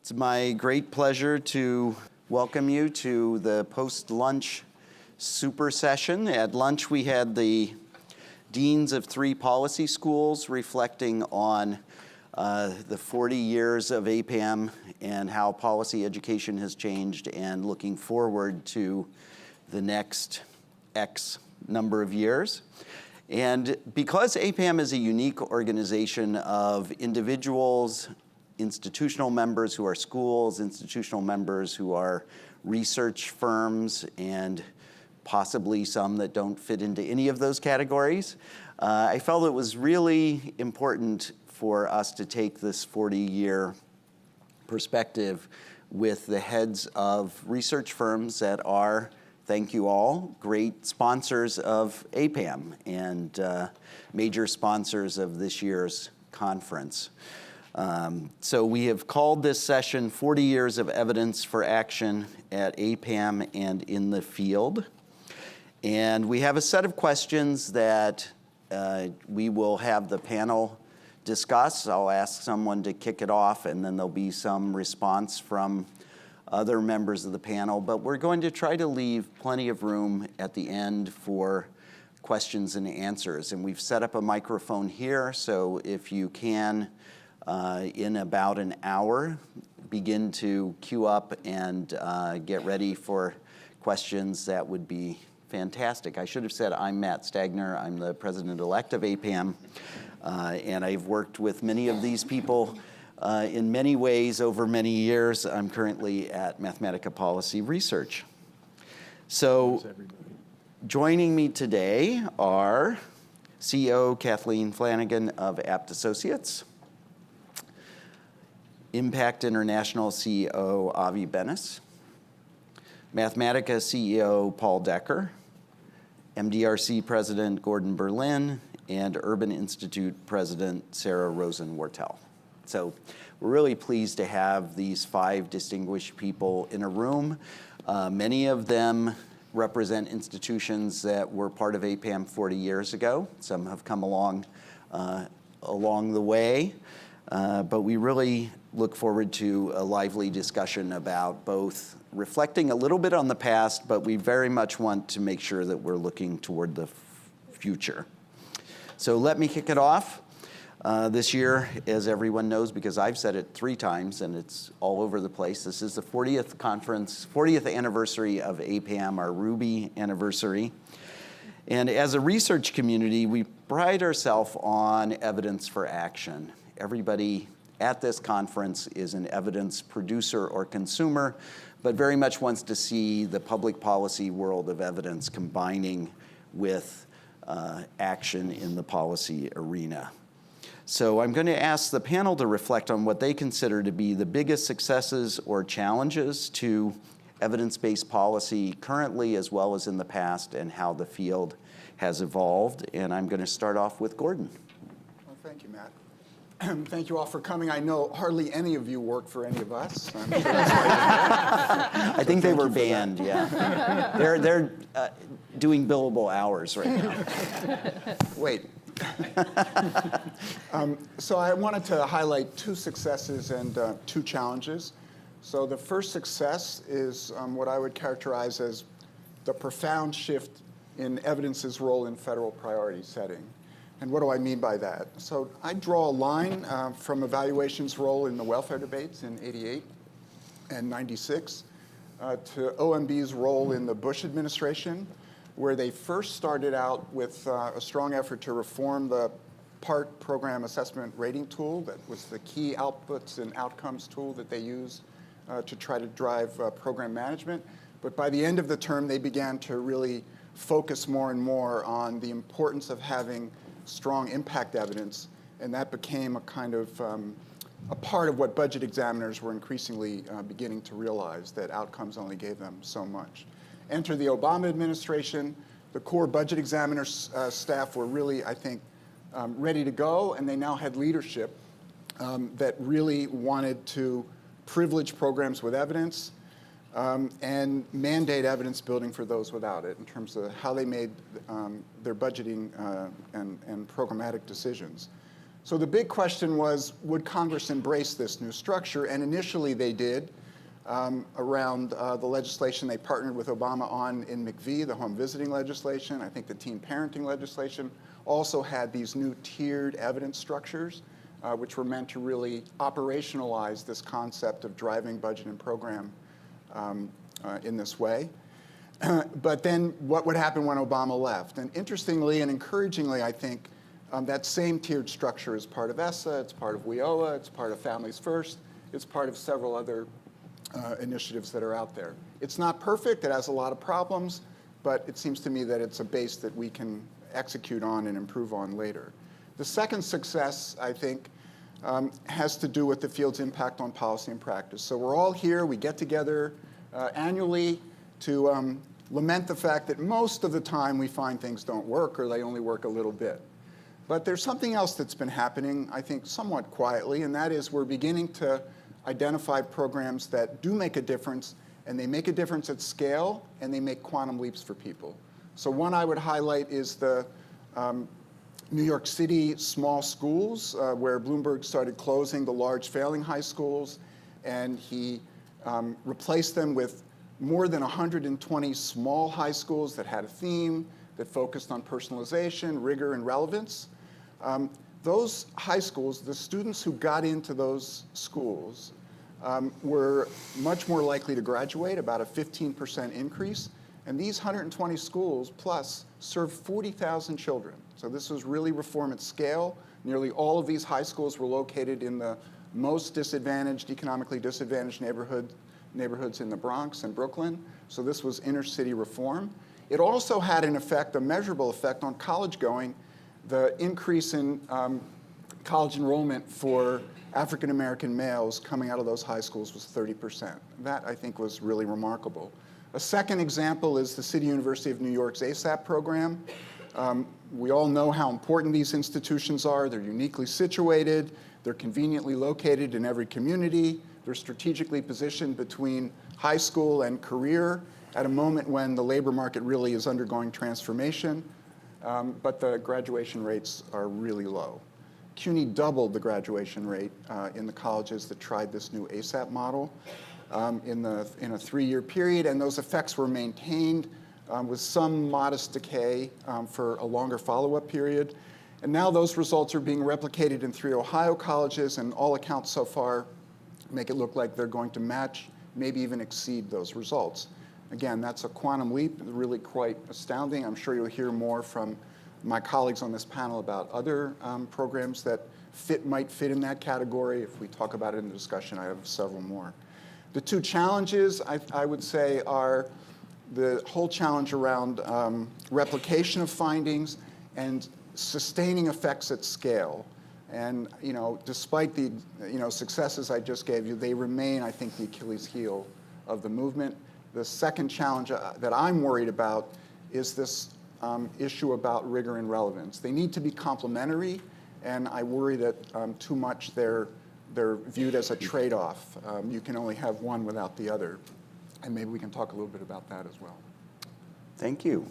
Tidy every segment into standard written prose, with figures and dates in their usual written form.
It's my great pleasure to welcome you to the post-lunch super session. At lunch, we had the deans of 3 policy schools reflecting on the 40 years of APPAM and how policy education has changed, and looking forward to the next X number of years. And because APPAM is a unique organization of individuals, institutional members who are schools, institutional members who are research firms, and possibly some that don't fit into any of those categories, I felt it was really important for us to take this 40-year perspective with the heads of research firms that are, thank you all, great sponsors of APPAM and major sponsors of this year's conference. So we have called this session 40 Years of Evidence for Action at APPAM and in the Field. And we have a set of questions that we will have the panel discuss. I'll ask someone to kick it off, and then there'll be some response from other members of the panel. But we're going to try to leave plenty of room at the end for questions and answers. And we've set up a microphone here, so if you can, in about an hour, begin to queue up and get ready for questions, that would be fantastic. I should have said I'm Matt Stagner. I'm the president-elect of APPAM, and I've worked with many of these people in many ways over many years. I'm currently at Mathematica Policy Research. So joining me today are CEO Kathleen Flanagan of Apt Associates, Impact International CEO Avi Benes, Mathematica CEO Paul Decker, MDRC President Gordon Berlin, and Urban Institute President Sarah Rosen-Wartel. So we're really pleased to have these 5 distinguished people in a room. Many of them represent institutions that were part of APPAM 40 years ago. Some have come along the way, but we really look forward to a lively discussion about both reflecting a little bit on the past, but we very much want to make sure that we're looking toward the future. So let me kick it off. This year, as everyone knows, because I've said it 3 times and it's all over the place, this is the 40th anniversary of APPAM, our Ruby anniversary. And as a research community, we pride ourselves on evidence for action. Everybody at this conference is an evidence producer or consumer, but very much wants to see the public policy world of evidence combining with action in the policy arena. So I'm going to ask the panel to reflect on what they consider to be the biggest successes or challenges to evidence-based policy currently as well as in the past, and how the field has evolved. And I'm going to start off with Gordon. Well, thank you, Matt. Thank you all for coming. I know hardly any of you work for any of us. I'm sure that's why I think they were banned, yeah. They're doing billable hours right now. Wait. So I wanted to highlight 2 successes and 2 challenges. So the first success is what I would characterize as the profound shift in evidence's role in federal priority setting. And what do I mean by that? So I draw a line from evaluation's role in the welfare debates in '88 and '96 to OMB's role in the Bush administration, where they first started out with a strong effort to reform the PART program assessment rating tool. That was the key outputs and outcomes tool that they used to try to drive program management. But by the end of the term, they began to really focus more and more on the importance of having strong impact evidence, and that became a kind of a part of what budget examiners were increasingly beginning to realize, that outcomes only gave them so much. Enter the Obama administration. The core budget examiner staff were really, I think, ready to go, and they now had leadership that really wanted to privilege programs with evidence and mandate evidence building for those without it in terms of how they made their budgeting and programmatic decisions. So the big question was, would Congress embrace this new structure? And initially they did. Around the legislation they partnered with Obama on in McVie, the home visiting legislation. I think the teen parenting legislation also had these new tiered evidence structures, which were meant to really operationalize this concept of driving budget and program in this way. But then what would happen when Obama left? And interestingly and encouragingly, I think, that same tiered structure is part of ESSA, it's part of WIOA, it's part of Families First, it's part of several other initiatives that are out there. It's not perfect, it has a lot of problems, but it seems to me that it's a base that we can execute on and improve on later. The second success, I think, has to do with the field's impact on policy and practice. So we're all here, we get together annually to lament the fact that most of the time we find things don't work or they only work a little bit. But there's something else that's been happening, I think, somewhat quietly, and that is we're beginning to identify programs that do make a difference, and they make a difference at scale, and they make quantum leaps for people. So one I would highlight is the New York City small schools, where Bloomberg started closing the large failing high schools, and he replaced them with more than 120 small high schools that had a theme, that focused on personalization, rigor, and relevance. Those high schools, the students who got into those schools were much more likely to graduate, about a 15% increase. And these 120 schools plus served 40,000 children. So this was really reform at scale. Nearly all of these high schools were located in the most disadvantaged, economically disadvantaged neighborhoods in the Bronx and Brooklyn. So this was inner city reform. It also had an effect, a measurable effect on college going. The increase in college enrollment for African American males coming out of those high schools was 30%. That, I think, was really remarkable. A second example is the City University of New York's ASAP program. We all know how important these institutions are. They're uniquely situated. They're conveniently located in every community. They're strategically positioned between high school and career at a moment when the labor market really is undergoing transformation. But the graduation rates are really low. CUNY doubled the graduation rate in the colleges that tried this new ASAP model in a 3-year period, and those effects were maintained with some modest decay for a longer follow-up period. And now those results are being replicated in 3 Ohio colleges, and all accounts so far make it look like they're going to match, maybe even exceed those results. Again, that's a quantum leap, really quite astounding. I'm sure you'll hear more from my colleagues on this panel about other programs that might fit in that category. If we talk about it in the discussion, I have several more. The 2 challenges, I would say, are the whole challenge around replication of findings and sustaining effects at scale. And despite the successes I just gave you, they remain, I think, the Achilles heel of the movement. The second challenge that I'm worried about is this issue about rigor and relevance. They need to be complementary, and I worry that too much they're viewed as a trade-off. You can only have one without the other. And maybe we can talk a little bit about that as well. Thank you.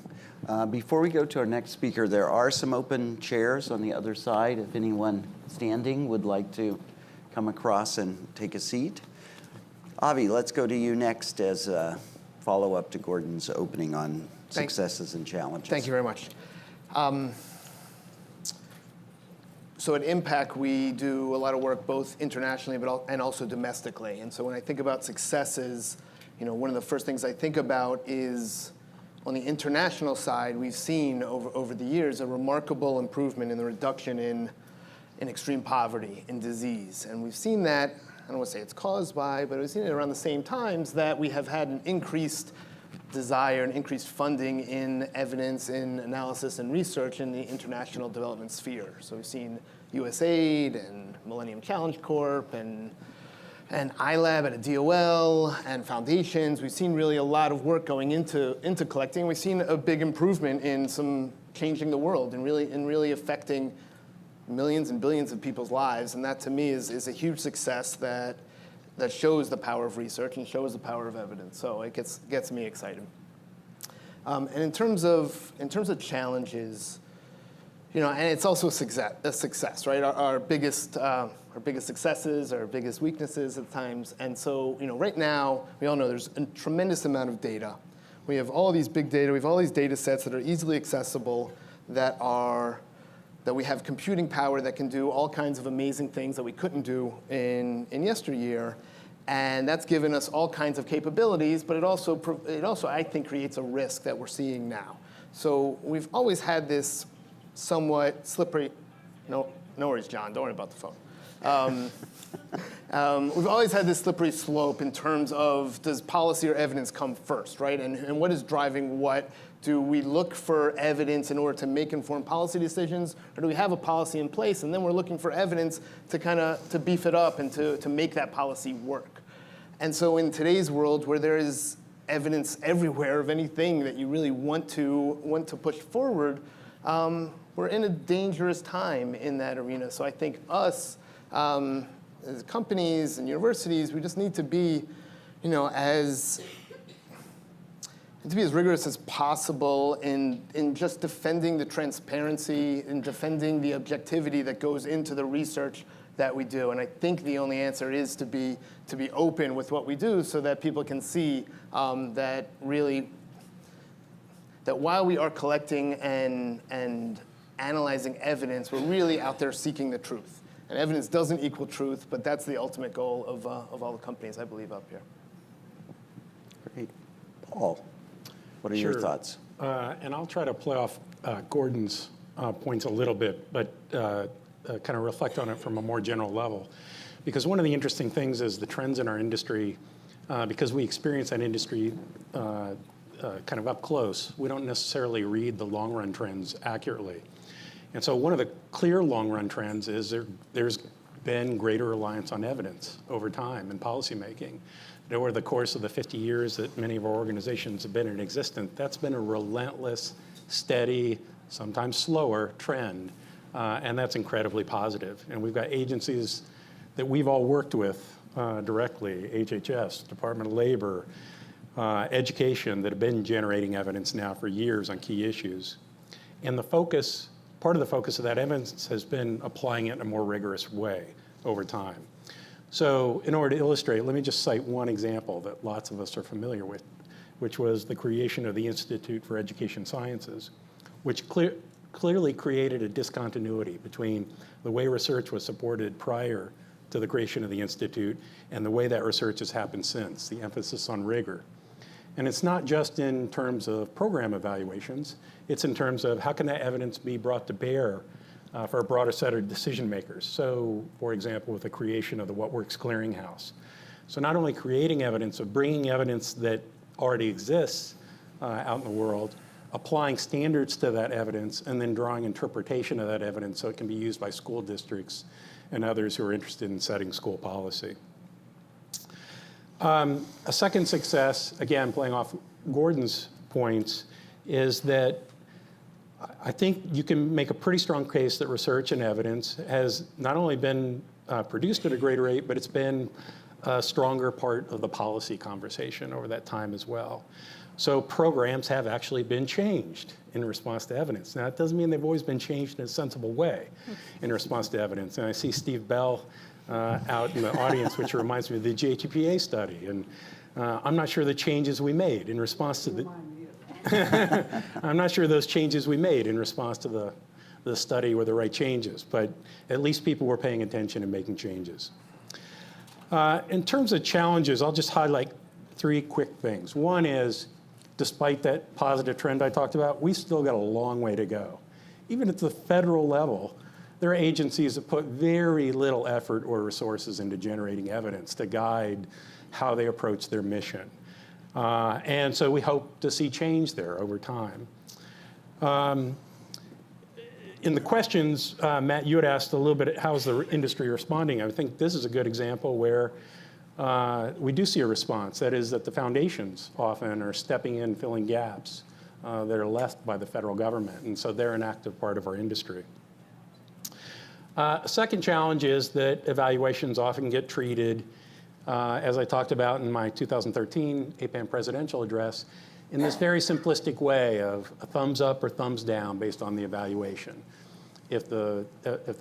Before we go to our next speaker, there are some open chairs on the other side. If anyone standing would like to come across and take a seat. Avi, let's go to you next as a follow-up to Gordon's opening on successes and challenges. Thank you very much. So at Impact, we do a lot of work both internationally and also domestically. And so when I think about successes, one of the first things I think about is on the international side, we've seen over the years a remarkable improvement in the reduction in extreme poverty and disease. And we've seen that, I don't want to say it's caused by, but we've seen it around the same times that we have had an increased desire and increased funding in evidence, in analysis and research in the international development sphere. So we've seen USAID and Millennium Challenge Corp and iLab at a DOL and foundations. We've seen really a lot of work going into collecting. We've seen a big improvement in some changing the world and really affecting millions and billions of people's lives. And that to me is a huge success that shows the power of research and shows the power of evidence. So it gets me excited. And in terms of challenges, and it's also a success, right? Our biggest successes, our biggest weaknesses at times. And so, right now, we all know there's a tremendous amount of data. We have all these big data. We have all these data sets that are easily accessible, that we have computing power that can do all kinds of amazing things that we couldn't do in yesteryear. And that's given us all kinds of capabilities, but it also, I think, creates a risk that we're seeing now. So we've always had this somewhat slippery, no worries, John, don't worry about the phone. We've always had this slippery slope in terms of, does policy or evidence come first, right? And what is driving what? Do we look for evidence in order to make informed policy decisions, or do we have a policy in place and then we're looking for evidence to beef it up and to make that policy work? And so in today's world, where there is evidence everywhere of anything that you really want to push forward, we're in a dangerous time in that arena. So I think us, as companies and universities, we just need to be, as rigorous as possible in just defending the transparency and defending the objectivity that goes into the research that we do. And I think the only answer is to be open with what we do, so that people can see that while we are collecting and analyzing evidence, we're really out there seeking the truth. And evidence doesn't equal truth, but that's the ultimate goal of all the companies, I believe, up here. Great. Paul, what are your thoughts? And I'll try to play off Gordon's points a little bit, but kind of reflect on it from a more general level. Because one of the interesting things is the trends in our industry, because we experience that industry kind of up close, we don't necessarily read the long-run trends accurately. And so one of the clear long-run trends is there's been greater reliance on evidence over time in policymaking. Over the course of the 50 years that many of our organizations have been in existence, that's been a relentless, steady, sometimes slower trend, and that's incredibly positive. And we've got agencies that we've all worked with directly, HHS, Department of Labor, education, that have been generating evidence now for years on key issues. And part of the focus of that evidence has been applying it in a more rigorous way over time. So in order to illustrate, let me just cite one example that lots of us are familiar with, which was the creation of the Institute for Education Sciences, which clearly created a discontinuity between the way research was supported prior to the creation of the Institute and the way that research has happened since, the emphasis on rigor. And it's not just in terms of program evaluations, it's in terms of how can that evidence be brought to bear for a broader set of decision makers. So, for example, with the creation of the What Works Clearinghouse. So not only creating evidence, but bringing evidence that already exists out in the world, applying standards to that evidence, and then drawing interpretation of that evidence so it can be used by school districts and others who are interested in setting school policy. A second success, again, playing off Gordon's points, is that I think you can make a pretty strong case that research and evidence has not only been produced at a greater rate, but it's been a stronger part of the policy conversation over that time as well. So programs have actually been changed in response to evidence. Now, it doesn't mean they've always been changed in a sensible way in response to evidence. And I see Steve Bell out in the audience, which reminds me of the JHPA study. And I'm not sure the changes we made in response to the... I'm not sure those changes we made in response to the study were the right changes, but at least people were paying attention and making changes. In terms of challenges, I'll just highlight three quick things. One is, despite that positive trend I talked about, we've still got a long way to go. Even at the federal level, there are agencies that put very little effort or resources into generating evidence to guide how they approach their mission. And so we hope to see change there over time. In the questions, Matt, you had asked a little bit, how's the industry responding? I think this is a good example where we do see a response. That is that the foundations often are stepping in, filling gaps that are left by the federal government. And so they're an active part of our industry. A second challenge is that evaluations often get treated, as I talked about in my 2013 APPAM presidential address, in this very simplistic way of a thumbs up or thumbs down based on the evaluation. If the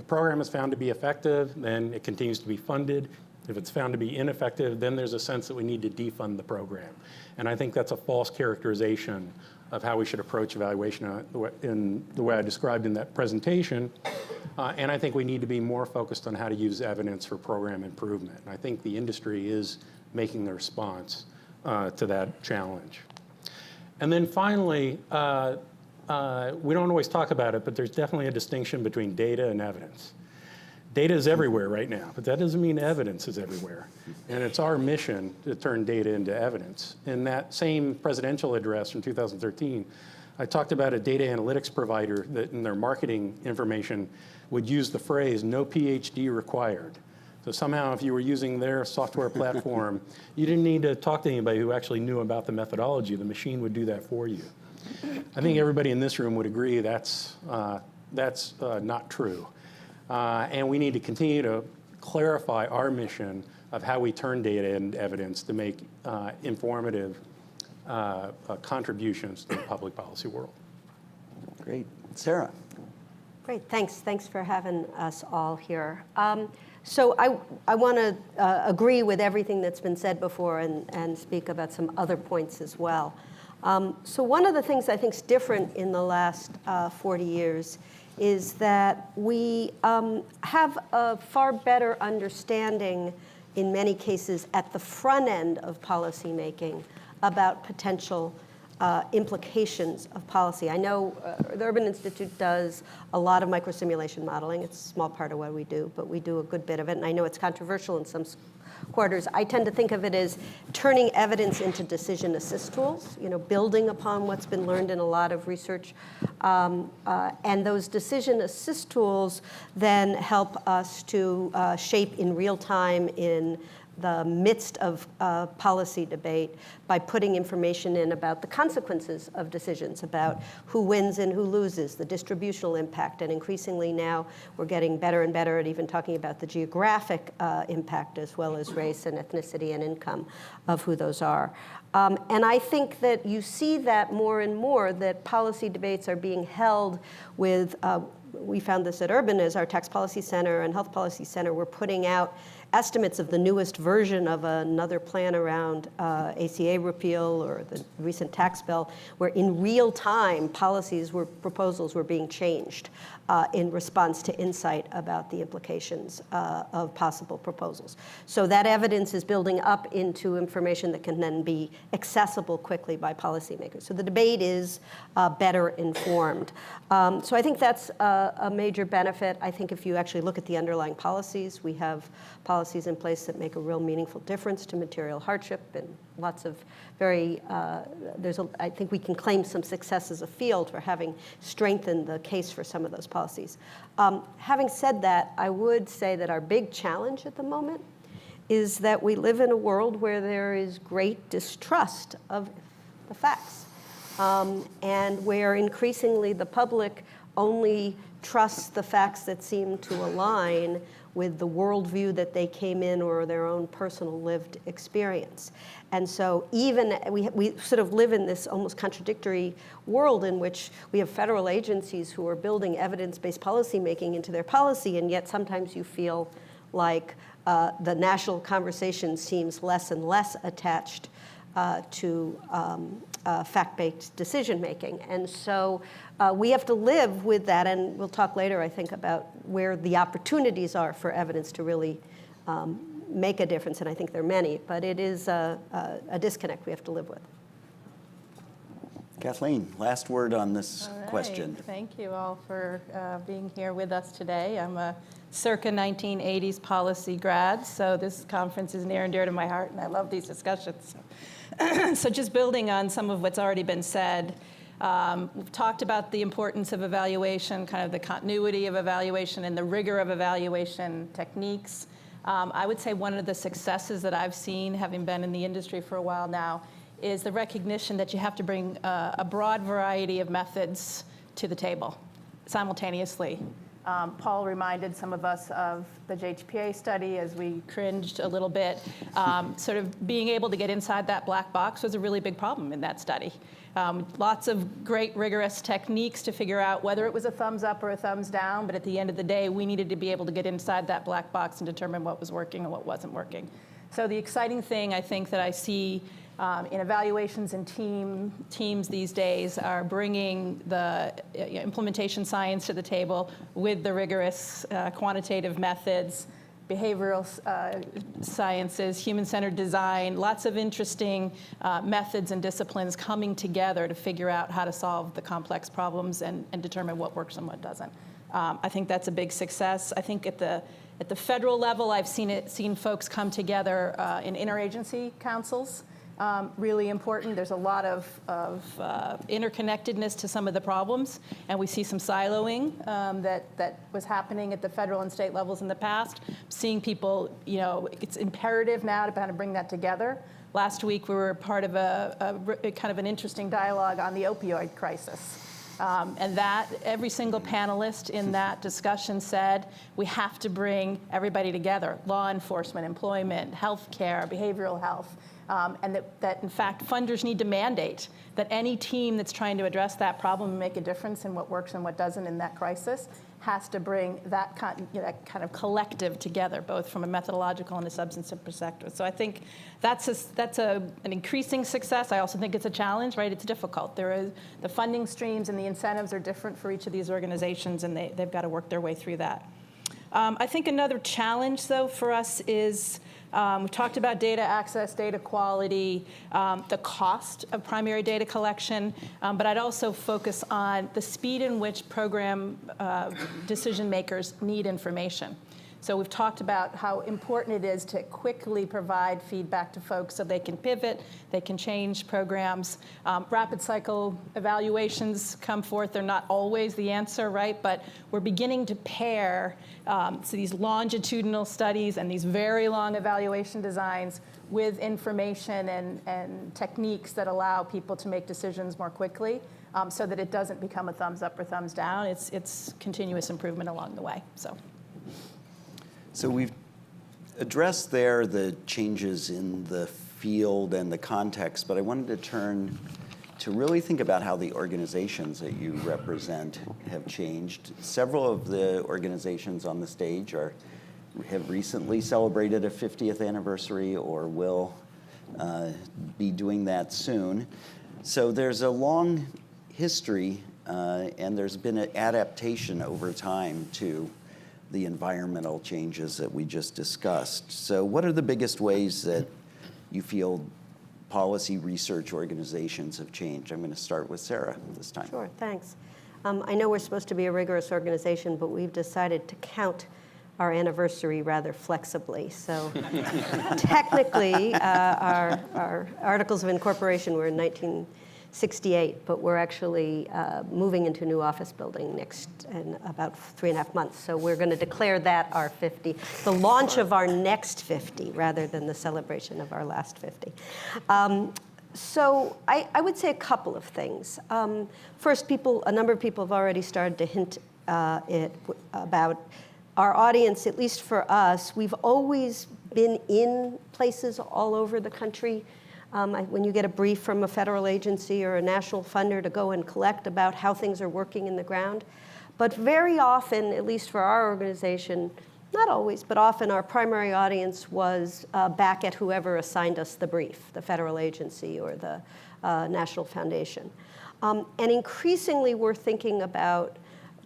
program is found to be effective, then it continues to be funded. If it's found to be ineffective, then there's a sense that we need to defund the program. And I think that's a false characterization of how we should approach evaluation in the way I described in that presentation. And I think we need to be more focused on how to use evidence for program improvement. And I think the industry is making the response to that challenge. And then finally, we don't always talk about it, but there's definitely a distinction between data and evidence. Data is everywhere right now, but that doesn't mean evidence is everywhere. And it's our mission to turn data into evidence. In that same presidential address from 2013, I talked about a data analytics provider that in their marketing information would use the phrase, no PhD required. So somehow if you were using their software platform, you didn't need to talk to anybody who actually knew about the methodology. The machine would do that for you. I think everybody in this room would agree that's not true. And we need to continue to clarify our mission of how we turn data into evidence to make informative contributions to the public policy world. Great. Sarah. Great, thanks for having us all here. So I want to agree with everything that's been said before and speak about some other points as well. So one of the things I think is different in the last 40 years is that we have a far better understanding in many cases at the front end of policymaking about potential implications of policy. I know the Urban Institute does a lot of microsimulation modeling. It's a small part of what we do, but we do a good bit of it. And I know it's controversial in some quarters. I tend to think of it as turning evidence into decision assist tools, building upon what's been learned in a lot of research. And those decision assist tools then help us to shape in real time in the midst of policy debate by putting information in about the consequences of decisions, about who wins and who loses, the distributional impact, and increasingly now we're getting better and better at even talking about the geographic impact as well as race and ethnicity and income of who those are. And I think that you see that more and more, that policy debates are being held with, we found this at Urban as our Tax Policy Center and Health Policy Center were putting out estimates of the newest version of another plan around ACA repeal or the recent tax bill, where in real time proposals were being changed in response to insight about the implications of possible proposals. So that evidence is building up into information that can then be accessible quickly by policymakers. So the debate is better informed. So I think that's a major benefit. I think if you actually look at the underlying policies, we have policies in place that make a real meaningful difference to material hardship and lots of very, I think we can claim some success as a field for having strengthened the case for some of those policies. Having said that, I would say that our big challenge at the moment is that we live in a world where there is great distrust of the facts, and where increasingly the public only trusts the facts that seem to align with the worldview that they came in or their own personal lived experience. And so even we sort of live in this almost contradictory world in which we have federal agencies who are building evidence-based policymaking into their policy, and yet sometimes you feel like the national conversation seems less and less attached to fact-based decision-making. And so we have to live with that, and we'll talk later, I think, about where the opportunities are for evidence to really make a difference, and I think there are many, but it is a disconnect we have to live with. Kathleen, last word on this question. Thank you all for being here with us today. I'm a circa 1980s policy grad, so this conference is near and dear to my heart, and I love these discussions. So just building on some of what's already been said, we've talked about the importance of evaluation, kind of the continuity of evaluation and the rigor of evaluation techniques. I would say one of the successes that I've seen, having been in the industry for a while now, is the recognition that you have to bring a broad variety of methods to the table simultaneously. Paul reminded some of us of the JHPA study as we cringed a little bit. Sort of being able to get inside that black box was a really big problem in that study. Lots of great rigorous techniques to figure out whether it was a thumbs up or a thumbs down, but at the end of the day, we needed to be able to get inside that black box and determine what was working and what wasn't working. So the exciting thing I think that I see in evaluations and teams these days are bringing the implementation science to the table with the rigorous quantitative methods, behavioral sciences, human-centered design, lots of interesting methods and disciplines coming together to figure out how to solve the complex problems and determine what works and what doesn't. I think that's a big success. I think at the federal level, I've seen folks come together in interagency councils. Really important. There's a lot of interconnectedness to some of the problems, and we see some siloing that was happening at the federal and state levels in the past. Seeing people, it's imperative now to kind of bring that together. Last week, we were part of a kind of an interesting dialogue on the opioid crisis. And that every single panelist in that discussion said, we have to bring everybody together, law enforcement, employment, healthcare, behavioral health, and that in fact funders need to mandate that any team that's trying to address that problem and make a difference in what works and what doesn't in that crisis has to bring that kind of collective together, both from a methodological and a substantive perspective. So I think that's an increasing success. I also think it's a challenge, right? It's difficult. The funding streams and the incentives are different for each of these organizations, and they've got to work their way through that. I think another challenge, though, for us is we've talked about data access, data quality, the cost of primary data collection, but I'd also focus on the speed in which program decision makers need information. So we've talked about how important it is to quickly provide feedback to folks so they can pivot, they can change programs. Rapid cycle evaluations come forth. They're not always the answer, right? But we're beginning to pair so these longitudinal studies and these very long evaluation designs with information and techniques that allow people to make decisions more quickly so that it doesn't become a thumbs up or thumbs down. It's continuous improvement along the way. So we've addressed there the changes in the field and the context, but I wanted to turn to really think about how the organizations that you represent have changed. Several of the organizations on the stage have recently celebrated a 50th anniversary or will be doing that soon. So there's a long history and there's been an adaptation over time to the environmental changes that we just discussed. So what are the biggest ways that you feel policy research organizations have changed? I'm going to start with Sarah this time. Sure, thanks. I know we're supposed to be a rigorous organization, but we've decided to count our anniversary rather flexibly. So technically, our articles of incorporation were in 1968, but we're actually moving into a new office building next in about 3.5 months. So we're going to declare that our 50, the launch of our next 50 rather than the celebration of our last 50. So I would say a couple of things. First, a number of people have already started to hint about our audience, at least for us. We've always been in places all over the country. When you get a brief from a federal agency or a national funder to go and collect about how things are working in the ground. But very often, at least for our organization, not always, but often our primary audience was back at whoever assigned us the brief, the federal agency or the national foundation. And increasingly, we're thinking about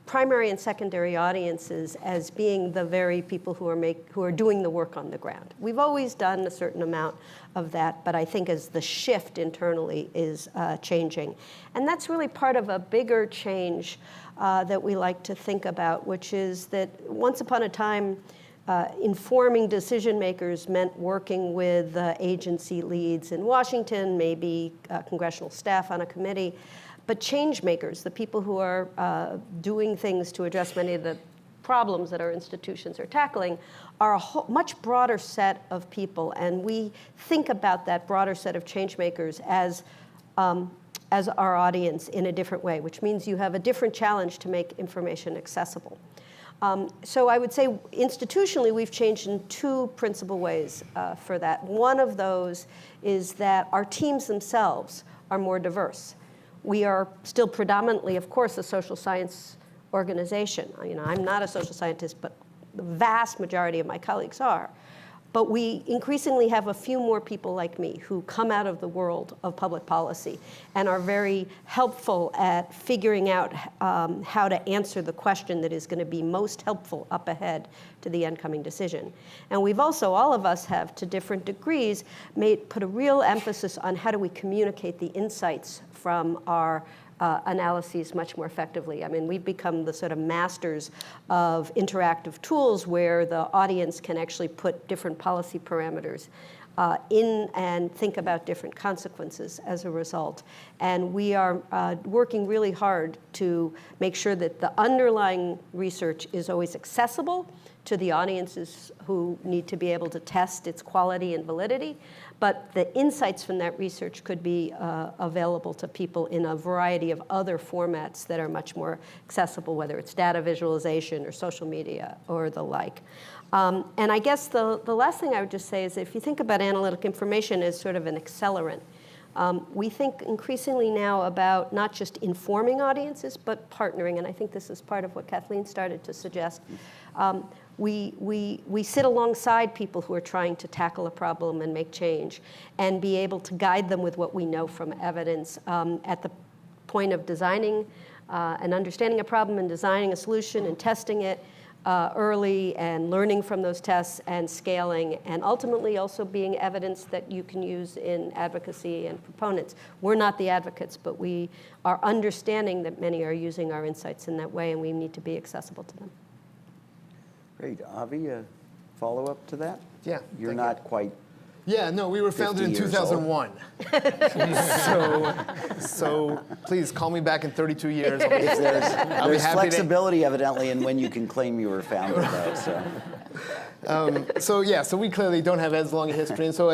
primary and secondary audiences as being the very people who are doing the work on the ground. We've always done a certain amount of that, but I think as the shift internally is changing. And that's really part of a bigger change that we like to think about, which is that once upon a time, informing decision makers meant working with agency leads in Washington, maybe congressional staff on a committee. But change makers, the people who are doing things to address many of the problems that our institutions are tackling, are a much broader set of people. And we think about that broader set of change makers as our audience in a different way, which means you have a different challenge to make information accessible. So I would say institutionally we've changed in two principal ways for that. One of those is that our teams themselves are more diverse. We are still predominantly, of course, a social science organization. You know, I'm not a social scientist, but the vast majority of my colleagues are. But we increasingly have a few more people like me who come out of the world of public policy and are very helpful at figuring out how to answer the question that is going to be most helpful up ahead to the incoming decision. And we've also, all of us have, to different degrees, put a real emphasis on how do we communicate the insights from our analyses much more effectively. I mean, we've become the sort of masters of interactive tools where the audience can actually put different policy parameters in and think about different consequences as a result. And we are working really hard to make sure that the underlying research is always accessible to the audiences who need to be able to test its quality and validity, but the insights from that research could be available to people in a variety of other formats that are much more accessible, whether it's data visualization or social media or the like. And I guess the last thing I would just say is if you think about analytic information as sort of an accelerant, we think increasingly now about not just informing audiences, but partnering, and I think this is part of what Kathleen started to suggest. We sit alongside people who are trying to tackle a problem and make change and be able to guide them with what we know from evidence at the point of designing and understanding a problem and designing a solution and testing it early and learning from those tests and scaling and ultimately also being evidence that you can use in advocacy and proponents. We're not the advocates, but we are understanding that many are using our insights in that way and we need to be accessible to them. Great. Avi, a follow-up to that? Yeah. You're not quite. Yeah, no, we were founded in 50 years 2001. so please call me back in 32 years. If there's I'll be happy flexibility, evidently, in when you can claim you were founded, though. So. So we clearly don't have as long a history, and so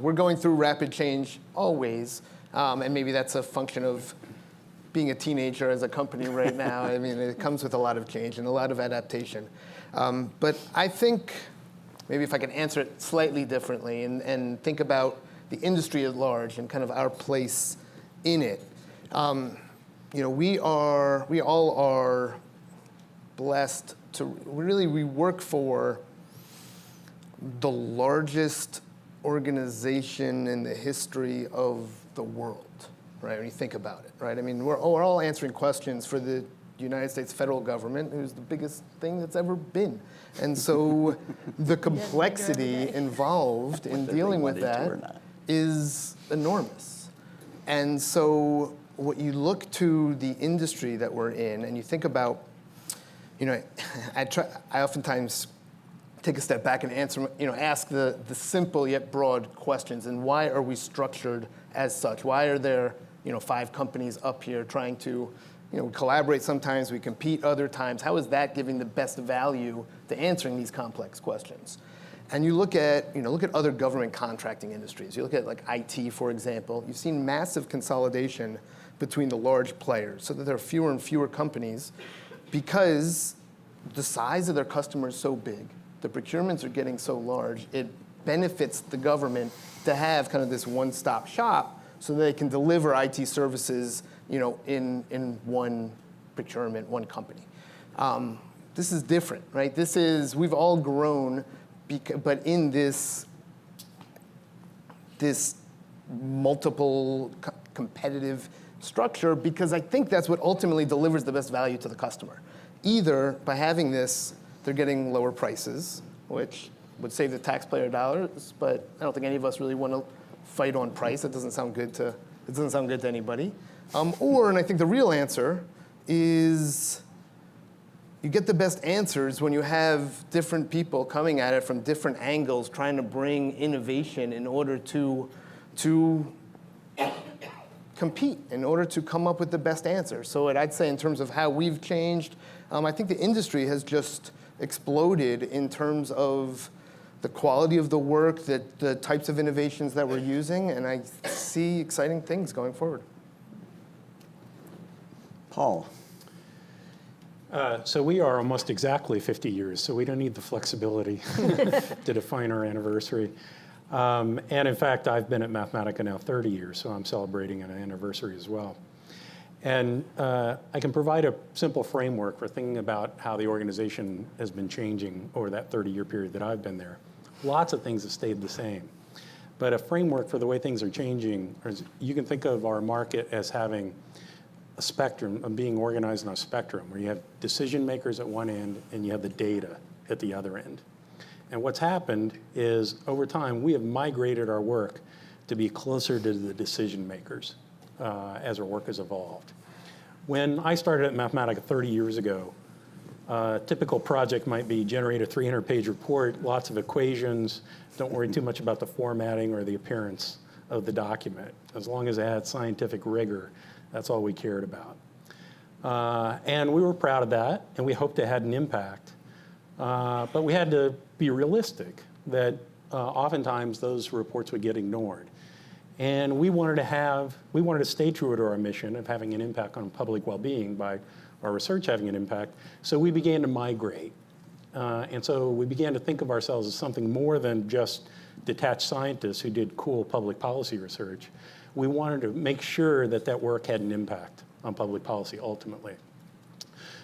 we're going through rapid change always, and maybe that's a function of being a teenager as a company right now. I mean, it comes with a lot of change and a lot of adaptation. But I think maybe if I can answer it slightly differently and think about the industry at large and kind of our place in it. We all are blessed to we work for the largest organization in the history of the world, right? When you think about it, right? I mean, we're all answering questions for the United States federal government, who's the biggest thing that's ever been. And so the complexity involved in dealing with that is enormous. And so what you look to the industry that we're in and you think about, I oftentimes take a step back and ask the simple yet broad questions. And why are we structured as such? Why are there, 5 companies up here trying to we collaborate sometimes, we compete other times. How is that giving the best value to answering these complex questions? And you look at other government contracting industries. You look at like IT, for example. You've seen massive consolidation between the large players so that there are fewer and fewer companies because the size of their customers is so big, the procurements are getting so large, it benefits the government to have kind of this one-stop shop so they can deliver IT services in one procurement, one company. This is different, right? We've all grown, but in this multiple competitive structure, because I think that's what ultimately delivers the best value to the customer. Either by having this, they're getting lower prices, which would save the taxpayer dollars, but I don't think any of us really want to fight on price. It doesn't sound good to anybody. And I think the real answer is you get the best answers when you have different people coming at it from different angles, trying to bring innovation in order to compete, in order to come up with the best answer. So I'd say in terms of how we've changed, I think the industry has just exploded in terms of the quality of the work, the types of innovations that we're using, and I see exciting things going forward. Paul. So we are almost exactly 50 years, so we don't need the flexibility to define our anniversary. And in fact, I've been at Mathematica now 30 years, so I'm celebrating an anniversary as well. And I can provide a simple framework for thinking about how the organization has been changing over that 30-year period that I've been there. Lots of things have stayed the same. But a framework for the way things are changing, you can think of our market as having a spectrum, of being organized on a spectrum, where you have decision makers at one end and you have the data at the other end. And what's happened is, over time, we have migrated our work to be closer to the decision makers as our work has evolved. When I started at Mathematica 30 years ago, a typical project might be generate a 300-page report, lots of equations, don't worry too much about the formatting or the appearance of the document. As long as it had scientific rigor, that's all we cared about. And we were proud of that, and we hoped it had an impact. But we had to be realistic that oftentimes those reports would get ignored. And we wanted to stay true to our mission of having an impact on public well-being by our research having an impact. So we began to migrate. And so we began to think of ourselves as something more than just detached scientists who did cool public policy research. We wanted to make sure that that work had an impact on public policy ultimately.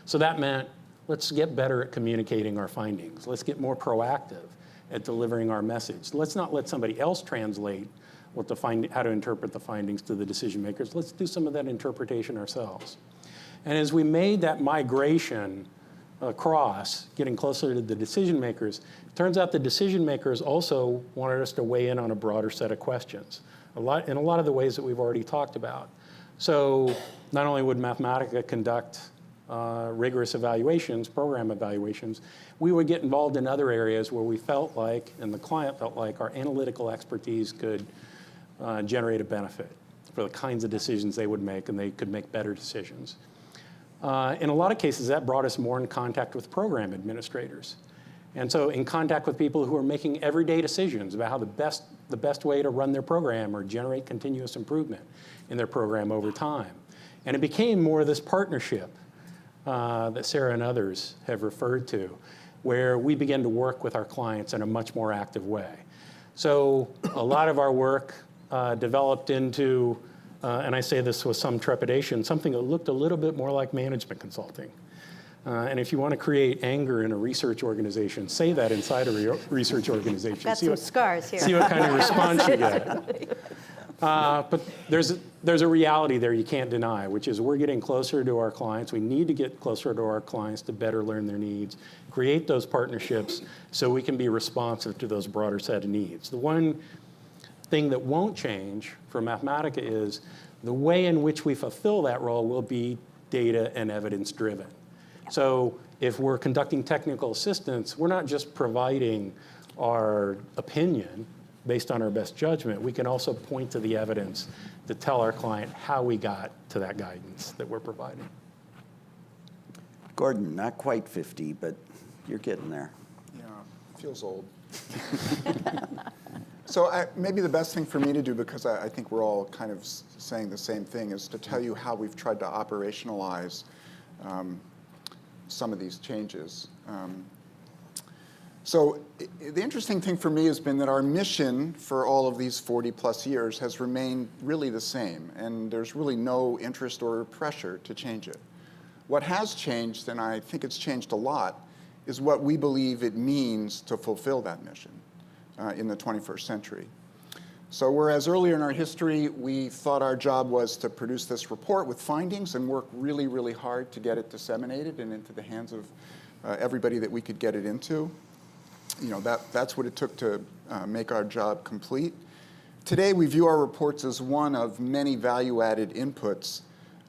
So that meant, let's get better at communicating our findings. Let's get more proactive at delivering our message. Let's not let somebody else translate how to interpret the findings to the decision makers. Let's do some of that interpretation ourselves. And as we made that migration across, getting closer to the decision makers, it turns out the decision makers also wanted us to weigh in on a broader set of questions, in a lot of the ways that we've already talked about. So not only would Mathematica conduct rigorous evaluations, program evaluations, we would get involved in other areas where we felt like, and the client felt like, our analytical expertise could generate a benefit for the kinds of decisions they would make, and they could make better decisions. In a lot of cases, that brought us more in contact with program administrators. And so in contact with people who are making everyday decisions about how the best way to run their program or generate continuous improvement in their program over time. And it became more of this partnership that Sarah and others have referred to, where we began to work with our clients in a much more active way. So a lot of our work developed into, and I say this with some trepidation, something that looked a little bit more like management consulting. And if you want to create anger in a research organization, say that inside a research organization. Got some scars here. See what kind of response you get. But there's a reality there you can't deny, which is we're getting closer to our clients. We need to get closer to our clients to better learn their needs, create those partnerships so we can be responsive to those broader set of needs. The one thing that won't change for Mathematica is the way in which we fulfill that role will be data and evidence driven. So if we're conducting technical assistance, we're not just providing our opinion based on our best judgment. We can also point to the evidence to tell our client how we got to that guidance that we're providing. Gordon, not quite 50, but you're getting there. Yeah, feels old. So maybe the best thing for me to do, because I think we're all kind of saying the same thing, is to tell you how we've tried to operationalize some of these changes. So the interesting thing for me has been that our mission for all of these 40 plus years has remained really the same, and there's really no interest or pressure to change it. What has changed, and I think it's changed a lot, is what we believe it means to fulfill that mission in the 21st century. So whereas earlier in our history, we thought our job was to produce this report with findings and work really, really hard to get it disseminated and into the hands of everybody that we could get it into. You know, that's what it took to make our job complete. Today, we view our reports as one of many value-added inputs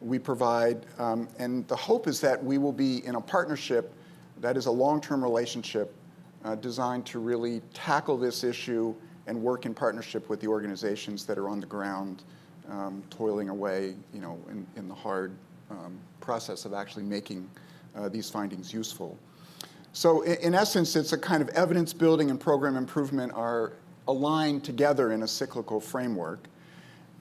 we provide, and the hope is that we will be in a partnership that is a long-term relationship designed to really tackle this issue and work in partnership with the organizations that are on the ground, toiling away, you know, in the hard process of actually making these findings useful. So in essence, it's a kind of evidence building and program improvement are aligned together in a cyclical framework.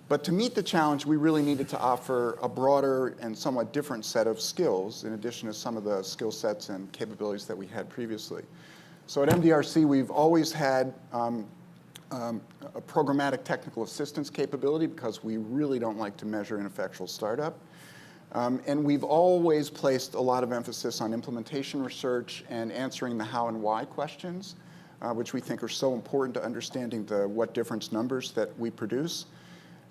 But to meet the challenge, we really needed to offer a broader and somewhat different set of skills, in addition to some of the skill sets and capabilities that we had previously. So at MDRC, we've always had a programmatic technical assistance capability because we really don't like to measure ineffectual startup. And we've always placed a lot of emphasis on implementation research and answering the how and why questions, which we think are so important to understanding the what difference numbers that we produce.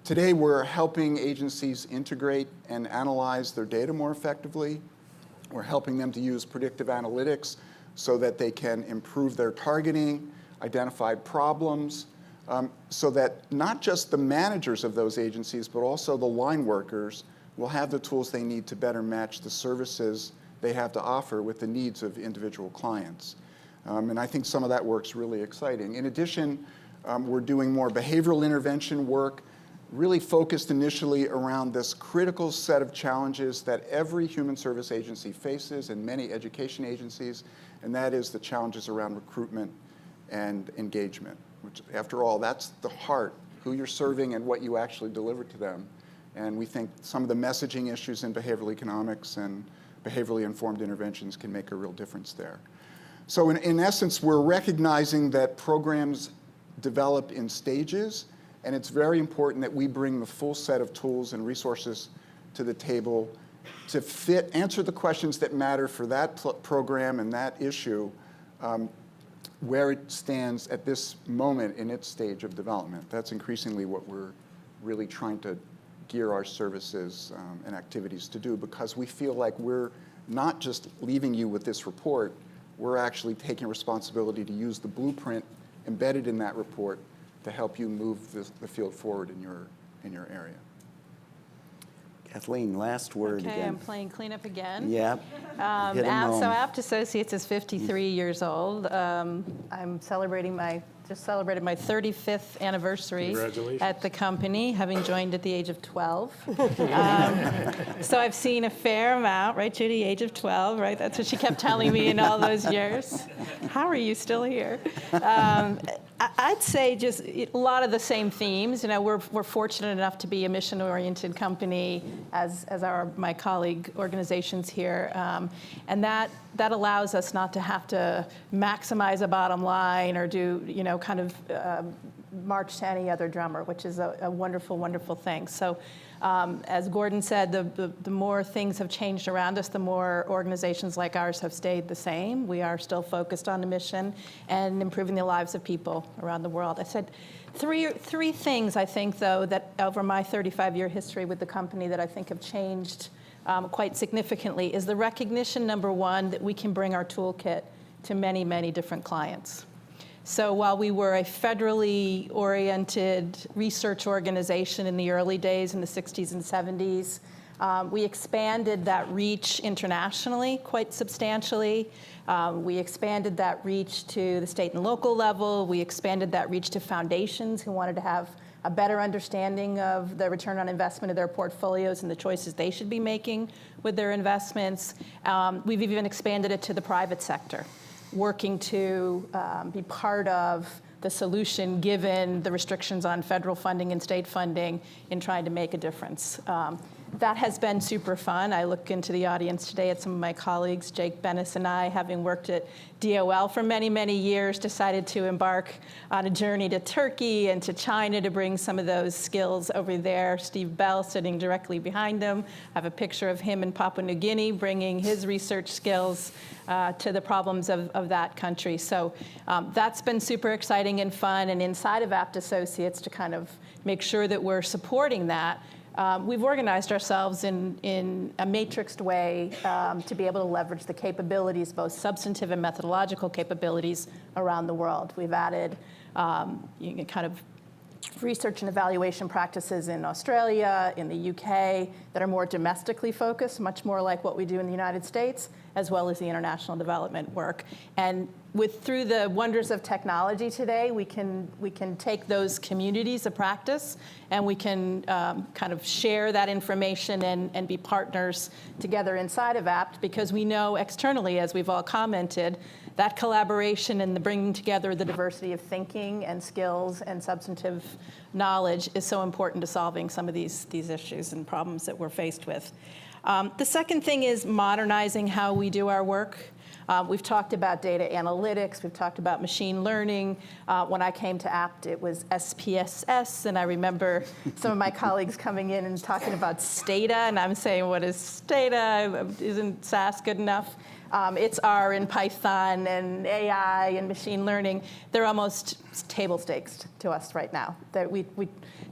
Today, we're helping agencies integrate and analyze their data more effectively. We're helping them to use predictive analytics so that they can improve their targeting, identify problems, so that not just the managers of those agencies, but also the line workers will have the tools they need to better match the services they have to offer with the needs of individual clients. And I think some of that work's really exciting. In addition, we're doing more behavioral intervention work, really focused initially around this critical set of challenges that every human service agency faces and many education agencies, and that is the challenges around recruitment and engagement, which after all, that's the heart, who you're serving and what you actually deliver to them. And we think some of the messaging issues in behavioral economics and behaviorally informed interventions can make a real difference there. So in essence, we're recognizing that programs develop in stages, and it's very important that we bring the full set of tools and resources to the table to answer the questions that matter for that program and that issue where it stands at this moment in its stage of development. That's increasingly what we're really trying to gear our services and activities to do, because we feel like we're not just leaving you with this report, we're actually taking responsibility to use the blueprint embedded in that report to help you move the field forward in your area. Kathleen, last word Okay, again. I'm playing cleanup again. Yeah. Hit 'em home. So Apt Associates is 53 years old. I'm just celebrated my 35th anniversary Congratulations. at the company, having joined at the age of 12. So I've seen a fair amount, right, Judy? Age of 12, right? That's what she kept telling me in all those years. How are you still here? I'd say just a lot of the same themes. You know, we're fortunate enough to be a mission-oriented company, as are my colleague organizations here, and that allows us not to have to maximize a bottom line or do kind of march to any other drummer, which is a wonderful, wonderful thing. So. As Gordon said, the more things have changed around us, the more organizations like ours have stayed the same. We are still focused on the mission and improving the lives of people around the world. I said three things, I think, though, that over my 35-year history with the company that I think have changed quite significantly is the recognition, number one, that we can bring our toolkit to many, many different clients. So while we were a federally oriented research organization in the early days in the 60s and 70s, we expanded that reach internationally quite substantially. We expanded that reach to the state and local level. We expanded that reach to foundations who wanted to have a better understanding of the return on investment of their portfolios and the choices they should be making with their investments. We've even expanded it to the private sector, working to be part of the solution given the restrictions on federal funding and state funding in trying to make a difference. That has been super fun. I look into the audience today at some of my colleagues. Jake Bennis and I, having worked at DOL for many, many years, decided to embark on a journey to Turkey and to China to bring some of those skills over there. Steve Bell sitting directly behind him. I have a picture of him in Papua New Guinea bringing his research skills to the problems of that country. So that's been super exciting and fun. And inside of Apt Associates, to kind of make sure that we're supporting that, we've organized ourselves in a matrixed way to be able to leverage the capabilities, both substantive and methodological capabilities around the world. We've added kind of research and evaluation practices in Australia, in the UK, that are more domestically focused, much more like what we do in the United States, as well as the international development work. And through the wonders of technology today, we can take those communities of practice, and we can kind of share that information and be partners together inside of APT, because we know externally, as we've all commented, that collaboration and the bringing together the diversity of thinking and skills and substantive knowledge is so important to solving some of these issues and problems that we're faced with. The second thing is modernizing how we do our work. We've talked about data analytics. We've talked about machine learning. When I came to APT, it was SPSS, and I remember some of my colleagues coming in and talking about Stata, and I'm saying, what is Stata? Isn't SAS good enough? It's R and Python and AI and machine learning. They're almost table stakes to us right now. That we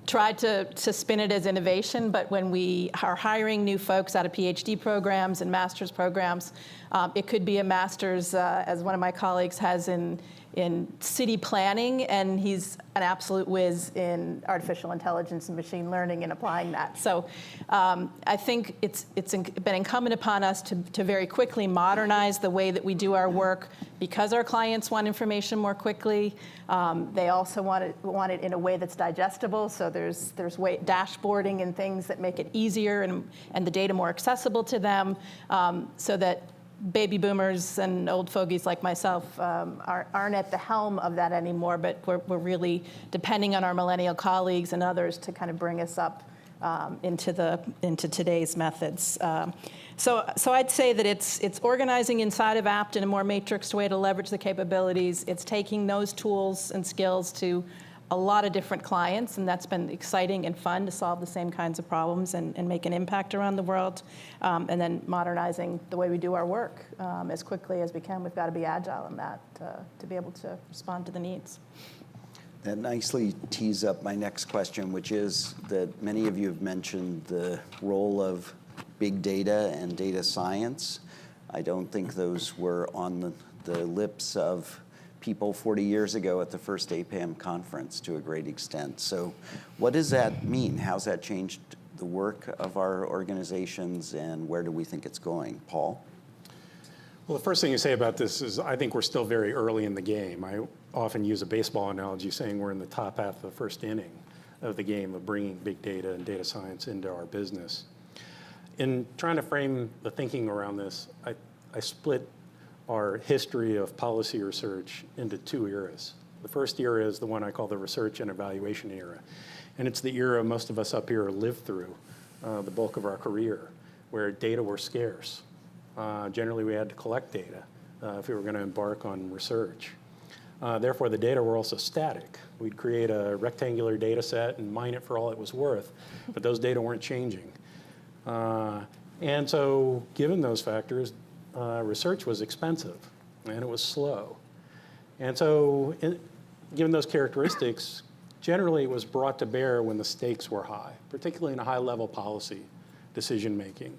tried to spin it as innovation, but when we are hiring new folks out of PhD programs and master's programs, it could be a master's, as one of my colleagues has in city planning, and he's an absolute whiz in artificial intelligence and machine learning and applying that. So I think it's been incumbent upon us to very quickly modernize the way that we do our work, because our clients want information more quickly. They also want it in a way that's digestible, so there's dashboarding and things that make it easier and the data more accessible to them, so that baby boomers and old fogies like myself aren't at the helm of that anymore, but we're really depending on our millennial colleagues and others to kind of bring us up into today's methods. So I'd say that it's organizing inside of APT in a more matrixed way to leverage the capabilities. It's taking those tools and skills to a lot of different clients, and that's been exciting and fun to solve the same kinds of problems and make an impact around the world. And then modernizing the way we do our work as quickly as we can. We've got to be agile in that to be able to respond to the needs. That nicely tees up my next question, which is that many of you have mentioned the role of big data and data science. I don't think those were on the lips of people 40 years ago at the first APPAM conference to a great extent. So what does that mean? How's that changed the work of our organizations, and where do we think it's going? Paul? Well, the first thing you say about this is I think we're still very early in the game. I often use a baseball analogy saying we're in the top half of the first inning of the game of bringing big data and data science into our business. In trying to frame the thinking around this, I split our history of policy research into two eras. The first era is the one I call the research and evaluation era. And it's the era most of us up here lived through the bulk of our career, where data were scarce. Generally, we had to collect data if we were going to embark on research. Therefore, the data were also static. We'd create a rectangular data set and mine it for all it was worth, but those data weren't changing. And so, given those factors, research was expensive, and it was slow. And so, given those characteristics, generally it was brought to bear when the stakes were high, particularly in a high-level policy decision-making.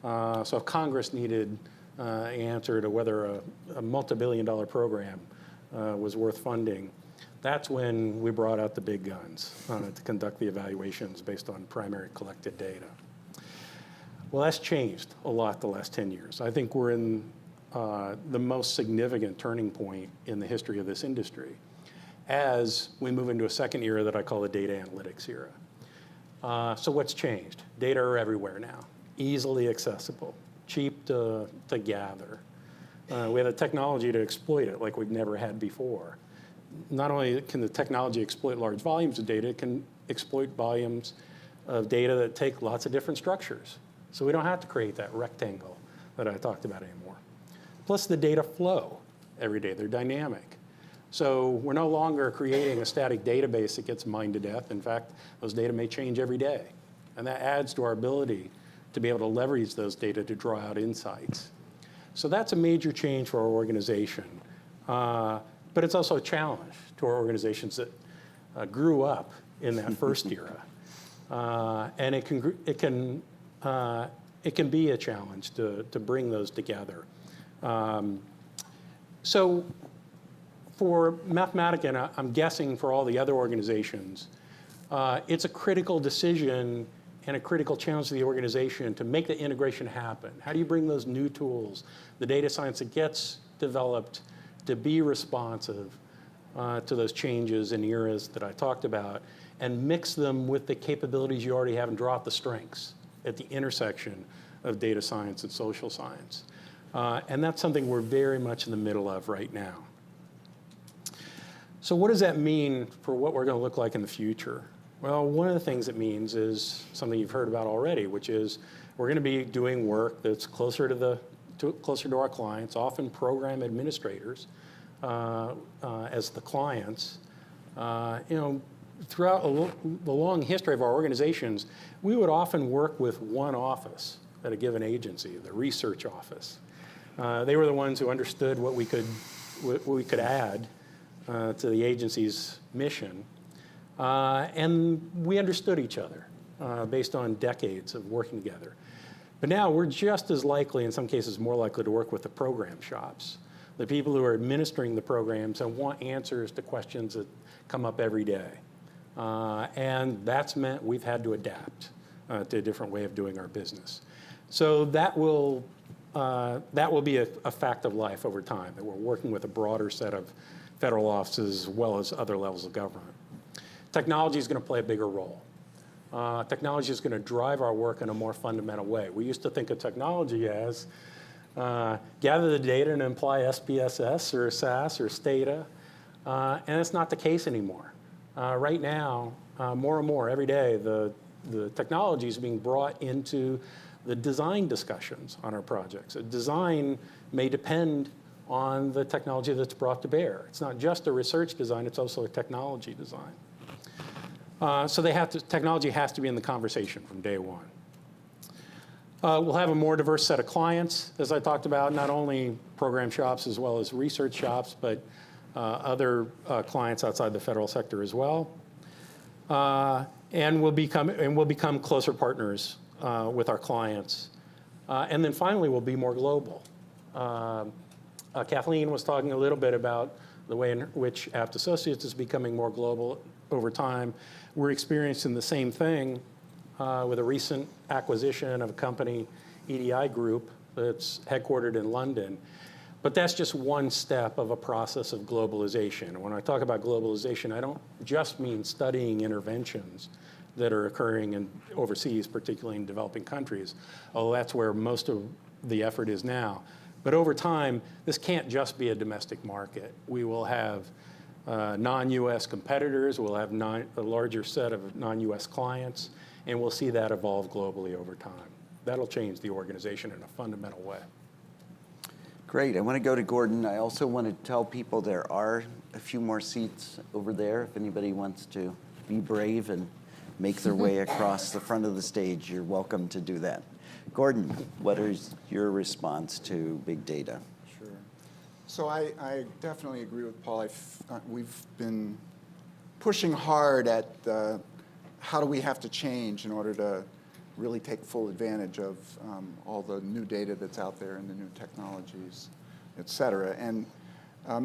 So if Congress needed an answer to whether a multi-billion-dollar program was worth funding, that's when we brought out the big guns to conduct the evaluations based on primary collected data. Well, that's changed a lot the last 10 years. I think we're in the most significant turning point in the history of this industry as we move into a second era that I call the data analytics era. So what's changed? Data are everywhere now, easily accessible, cheap to gather. We have the technology to exploit it like we've never had before. Not only can the technology exploit large volumes of data, it can exploit volumes of data that take lots of different structures. So we don't have to create that rectangle that I talked about anymore. Plus the data flow every day. They're dynamic. So we're no longer creating a static database that gets mined to death. In fact, those data may change every day. And that adds to our ability to be able to leverage those data to draw out insights. So that's a major change for our organization. But it's also a challenge to our organizations that grew up in that first era. And it can be a challenge to bring those together. So for Mathematica, and I'm guessing for all the other organizations, it's a critical decision and a critical challenge to the organization to make the integration happen. How do you bring those new tools, the data science that gets developed to be responsive to those changes and eras that I talked about, and mix them with the capabilities you already have and draw out the strengths at the intersection of data science and social science. And that's something we're very much in the middle of right now. So what does that mean for what we're going to look like in the future? Well, one of the things it means is something you've heard about already, which is we're going to be doing work that's closer to our clients, often program administrators as the clients. Throughout the long history of our organizations, we would often work with one office at a given agency, the research office. They were the ones who understood what we could add to the agency's mission. And we understood each other based on decades of working together. But now we're just as likely, in some cases more likely, to work with the program shops, the people who are administering the programs and want answers to questions that come up every day. And that's meant we've had to adapt to a different way of doing our business. So that will be a fact of life over time, that we're working with a broader set of federal offices as well as other levels of government. Technology is going to play a bigger role. Technology is going to drive our work in a more fundamental way. We used to think of technology as gather the data and apply SPSS or SAS or Stata, and it's not the case anymore. Right now, more and more every day, the technology is being brought into the design discussions on our projects. A design may depend on the technology that's brought to bear. It's not just a research design, it's also a technology design. So technology has to be in the conversation from day one. We'll have a more diverse set of clients, as I talked about, not only program shops as well as research shops, but other clients outside the federal sector as well. And we'll become closer partners with our clients. And then finally, we'll be more global. Kathleen was talking a little bit about the way in which Apt Associates is becoming more global over time. We're experiencing the same thing with a recent acquisition of a company, EDI Group, that's headquartered in London. But that's just one step of a process of globalization. When I talk about globalization, I don't just mean studying interventions that are occurring overseas, particularly in developing countries, although that's where most of the effort is now. But over time, this can't just be a domestic market. We will have non-US competitors, we'll have a larger set of non-US clients, and we'll see that evolve globally over time. That'll change the organization in a fundamental way. Great. I want to go to Gordon. I also want to tell people there are a few more seats over there. If anybody wants to be brave and make their way across the front of the stage, you're welcome to do that. Gordon, what is your response to big data? Sure. So I definitely agree with Paul. We've been pushing hard at how do we have to change in order to really take full advantage of all the new data that's out there and the new technologies, et cetera. And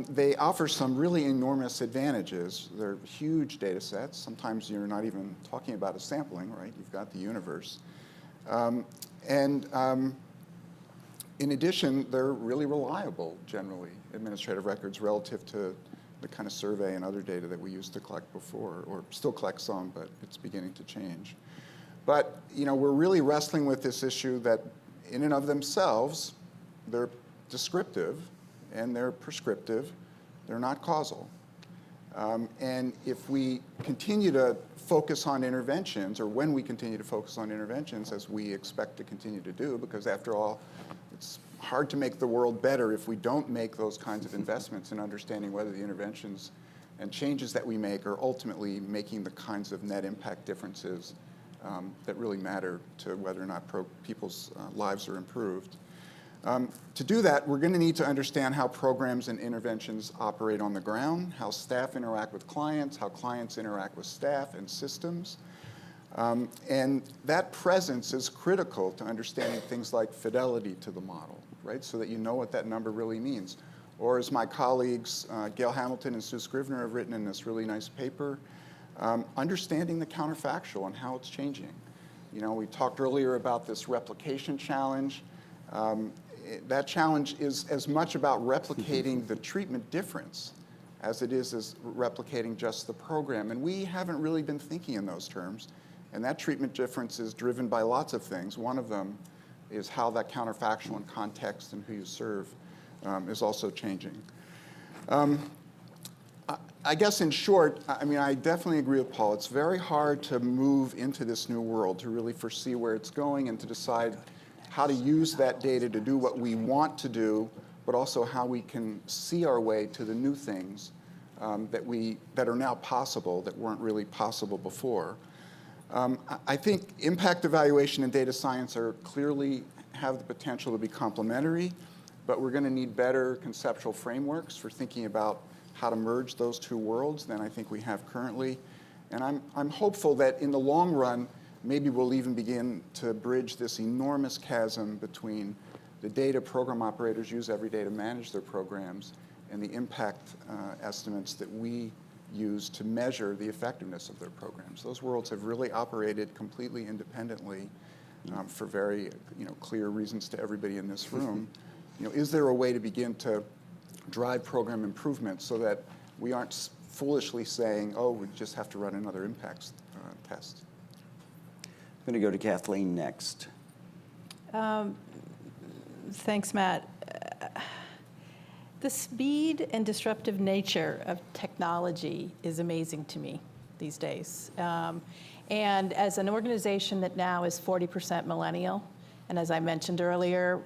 they offer some really enormous advantages. They're huge data sets. Sometimes you're not even talking about a sampling, right? You've got the universe. In addition, they're really reliable, generally, administrative records relative to the kind of survey and other data that we used to collect before, or still collect some, but it's beginning to change. But we're really wrestling with this issue that in and of themselves, they're descriptive and they're prescriptive. They're not causal. And if we continue to focus on interventions, or when we continue to focus on interventions, as we expect to continue to do, because after all, it's hard to make the world better if we don't make those kinds of investments in understanding whether the interventions and changes that we make are ultimately making the kinds of net impact differences that really matter to whether or not people's lives are improved. To do that, we're going to need to understand how programs and interventions operate on the ground, how staff interact with clients, how clients interact with staff and systems. And that presence is critical to understanding things like fidelity to the model, right? So that you know what that number really means. Or as my colleagues, Gail Hamilton and Sue Scrivener, have written in this really nice paper, understanding the counterfactual and how it's changing. We talked earlier about this replication challenge. that challenge is as much about replicating the treatment difference as it is as replicating just the program. And we haven't really been thinking in those terms. And that treatment difference is driven by lots of things. One of them is how that counterfactual and context and who you serve is also changing. I guess in short, I mean, I definitely agree with Paul. It's very hard to move into this new world, to really foresee where it's going and to decide how to use that data to do what we want to do, but also how we can see our way to the new things that are now possible that weren't really possible before. I think impact evaluation and data science clearly have the potential to be complementary, but we're going to need better conceptual frameworks for thinking about how to merge those two worlds than I think we have currently. And I'm hopeful that in the long run, maybe we'll even begin to bridge this enormous chasm between the data program operators use every day to manage their programs and the impact estimates that we use to measure the effectiveness of their programs. Those worlds have really operated completely independently for very clear reasons to everybody in this room. Is there a way to begin to drive program improvement so that we aren't foolishly saying, oh, we just have to run another impacts test? I'm going to go to Kathleen next. Thanks, Matt. The speed and disruptive nature of technology is amazing to me these days. And as an organization that now is 40% millennial, and as I mentioned earlier,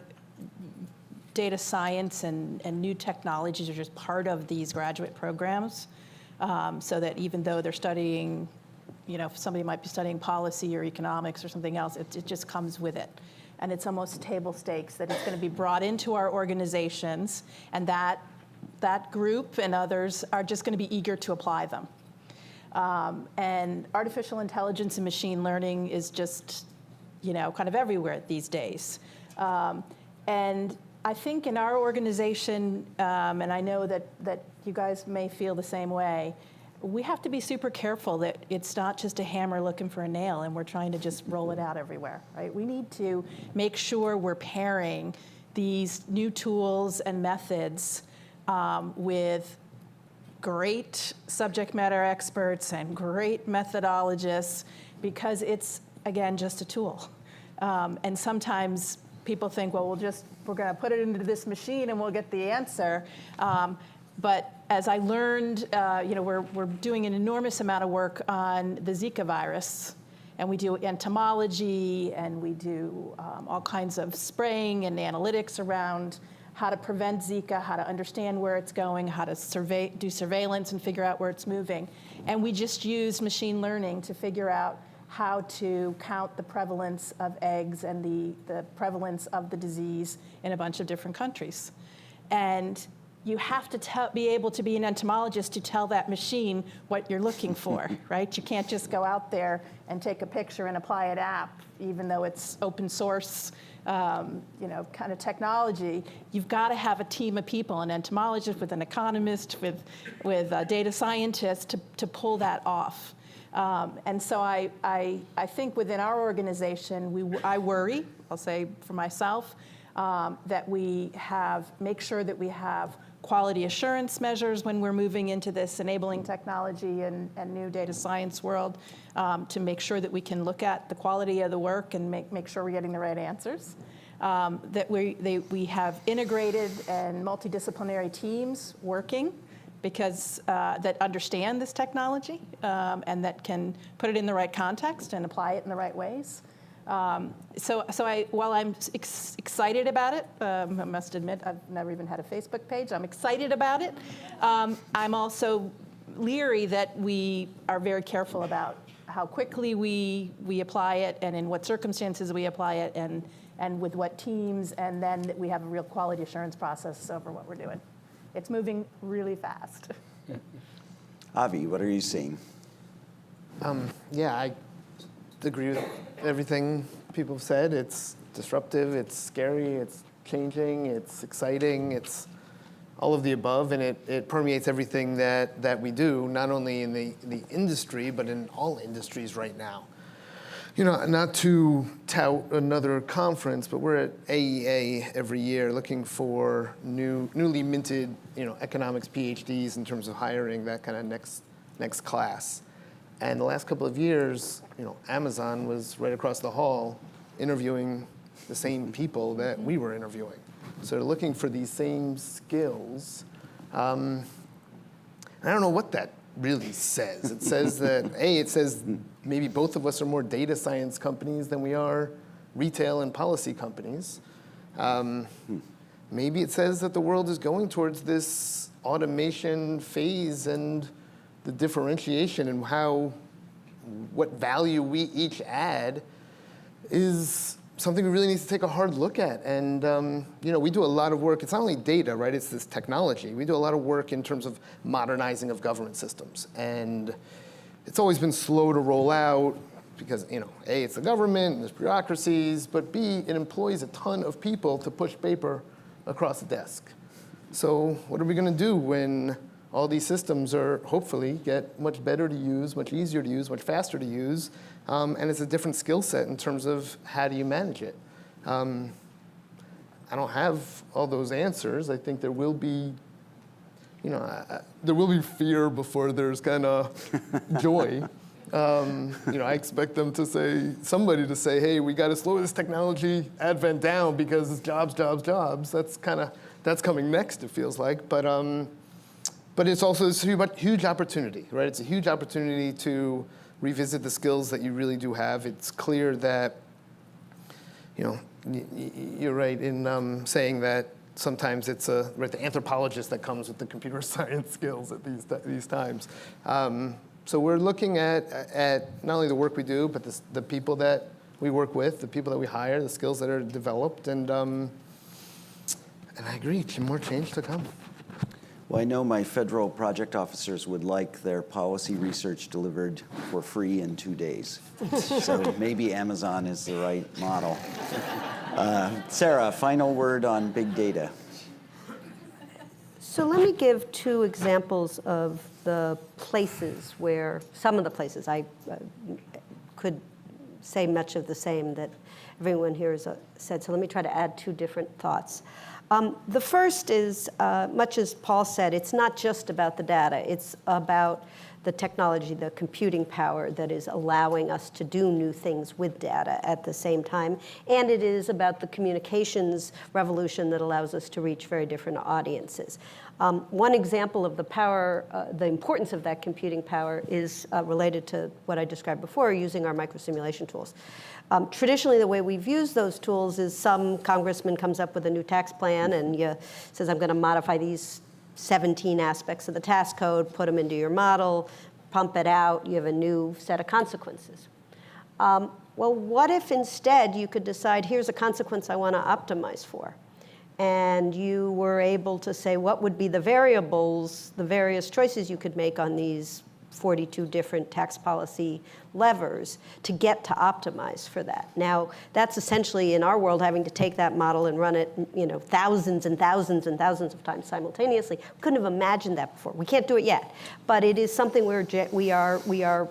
data science and new technologies are just part of these graduate programs, so that even though they're studying, somebody might be studying policy or economics or something else, it just comes with it. And it's almost table stakes that it's going to be brought into our organizations, and that group and others are just going to be eager to apply them. And artificial intelligence and machine learning is just, kind of everywhere these days. And I think in our organization, and I know that you guys may feel the same way, we have to be super careful that it's not just a hammer looking for a nail and we're trying to just roll it out everywhere, right? We need to make sure we're pairing these new tools and methods with great subject matter experts and great methodologists, because it's, again, just a tool. And sometimes people think, well, we're going to put it into this machine and we'll get the answer. But as I learned, we're doing an enormous amount of work on the Zika virus, and we do entomology, and we do all kinds of spraying and analytics around how to prevent Zika, how to understand where it's going, how to do surveillance and figure out where it's moving. And we just used machine learning to figure out how to count the prevalence of eggs and the prevalence of the disease in a bunch of different countries. And you have to be able to be an entomologist to tell that machine what you're looking for, right? You can't just go out there and take a picture and apply an app, even though it's open source, kind of technology. You've got to have a team of people, an entomologist with an economist, with a data scientist to pull that off. And so I think within our organization, I worry, I'll say for myself, that we make sure that we have quality assurance measures when we're moving into this enabling technology and new data science world, to make sure that we can look at the quality of the work and make sure we're getting the right answers. That we have integrated and multidisciplinary teams working because that understand this technology and that can put it in the right context and apply it in the right ways. While I'm excited about it, I must admit I've never even had a Facebook page. I'm excited about it. I'm also leery that we are very careful about how quickly we apply it and in what circumstances we apply it and with what teams, and then that we have a real quality assurance process over what we're doing. It's moving really fast. Avi, what are you seeing? I agree with everything people have said. It's disruptive, it's scary, it's changing, it's exciting, it's all of the above, and it permeates everything that we do, not only in the industry, but in all industries right now. Not to tout another conference, but we're at AEA every year looking for newly minted, economics PhDs in terms of hiring that kind of next class. And the last couple of years, Amazon was right across the hall interviewing the same people that we were interviewing. So they're looking for these same skills. I don't know what that really says. It says that, it says maybe both of us are more data science companies than we are retail and policy companies. Maybe it says that the world is going towards this automation phase, and the differentiation and what value we each add is something we really need to take a hard look at. And we do a lot of work. It's not only data, right? It's this technology. We do a lot of work in terms of modernizing of government systems. And it's always been slow to roll out because, A, it's the government, and there's bureaucracies, but B, it employs a ton of people to push paper across the desk. So what are we going to do when all these systems are hopefully get much better to use, much easier to use, much faster to use, and it's a different skill set in terms of how do you manage it. I don't have all those answers. I think there will be, there will be fear before there's kind of joy. I expect them to say, somebody to say, hey, we got to slow this technology advent down because it's jobs, jobs, jobs. That's coming next, it feels like. But it's also this huge opportunity, right? It's a huge opportunity to revisit the skills that you really do have. It's clear that, you're right in saying that sometimes it's the anthropologist that comes with the computer science skills at these times. So we're looking at not only the work we do, but the people that we work with, the people that we hire, the skills that are developed, and I agree, more change to come. Well, I know my federal project officers would like their policy research delivered for free in 2 days. So maybe Amazon is the right model. Sarah, final word on big data. So let me give two examples of the places where, some of the places I could say much of the same that everyone here has said. So let me try to add two different thoughts. The first is, much as Paul said, it's not just about the data. It's about the technology, the computing power that is allowing us to do new things with data at the same time. And it is about the communications revolution that allows us to reach very different audiences. One example of the power, the importance of that computing power is related to what I described before, using our microsimulation tools. Traditionally, the way we've used those tools is some congressman comes up with a new tax plan and says, I'm going to modify these 17 aspects of the tax code, put them into your model, pump it out, you have a new set of consequences. Well, what if instead you could decide, here's a consequence I want to optimize for? And you were able to say what would be the variables, the various choices you could make on these 42 different tax policy levers to get to optimize for that. Now, that's essentially in our world having to take that model and run it, thousands and thousands and thousands of times simultaneously. We couldn't have imagined that before. We can't do it yet, but it is something we are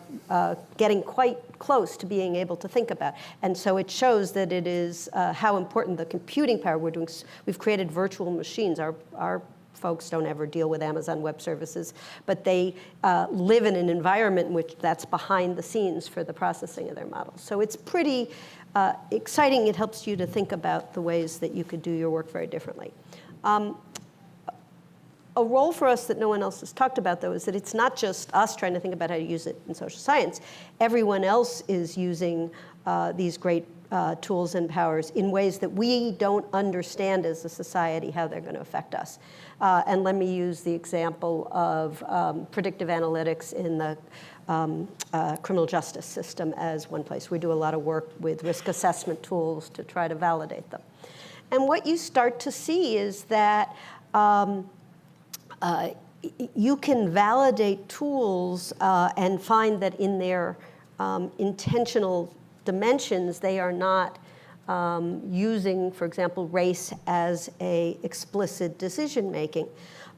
getting quite close to being able to think about. And so it shows that it is how important the computing power we're doing. We've created virtual machines. Our folks don't ever deal with Amazon Web Services, but they live in an environment in which that's behind the scenes for the processing of their models. So it's pretty exciting. It helps you to think about the ways that you could do your work very differently. A role for us that no one else has talked about, though, is that it's not just us trying to think about how to use it in social science. Everyone else is using these great tools and powers in ways that we don't understand as a society how they're going to affect us. And let me use the example of predictive analytics in the criminal justice system as one place. We do a lot of work with risk assessment tools to try to validate them. And what you start to see is that you can validate tools and find that in their intentional dimensions, they are not using, for example, race as a explicit decision making.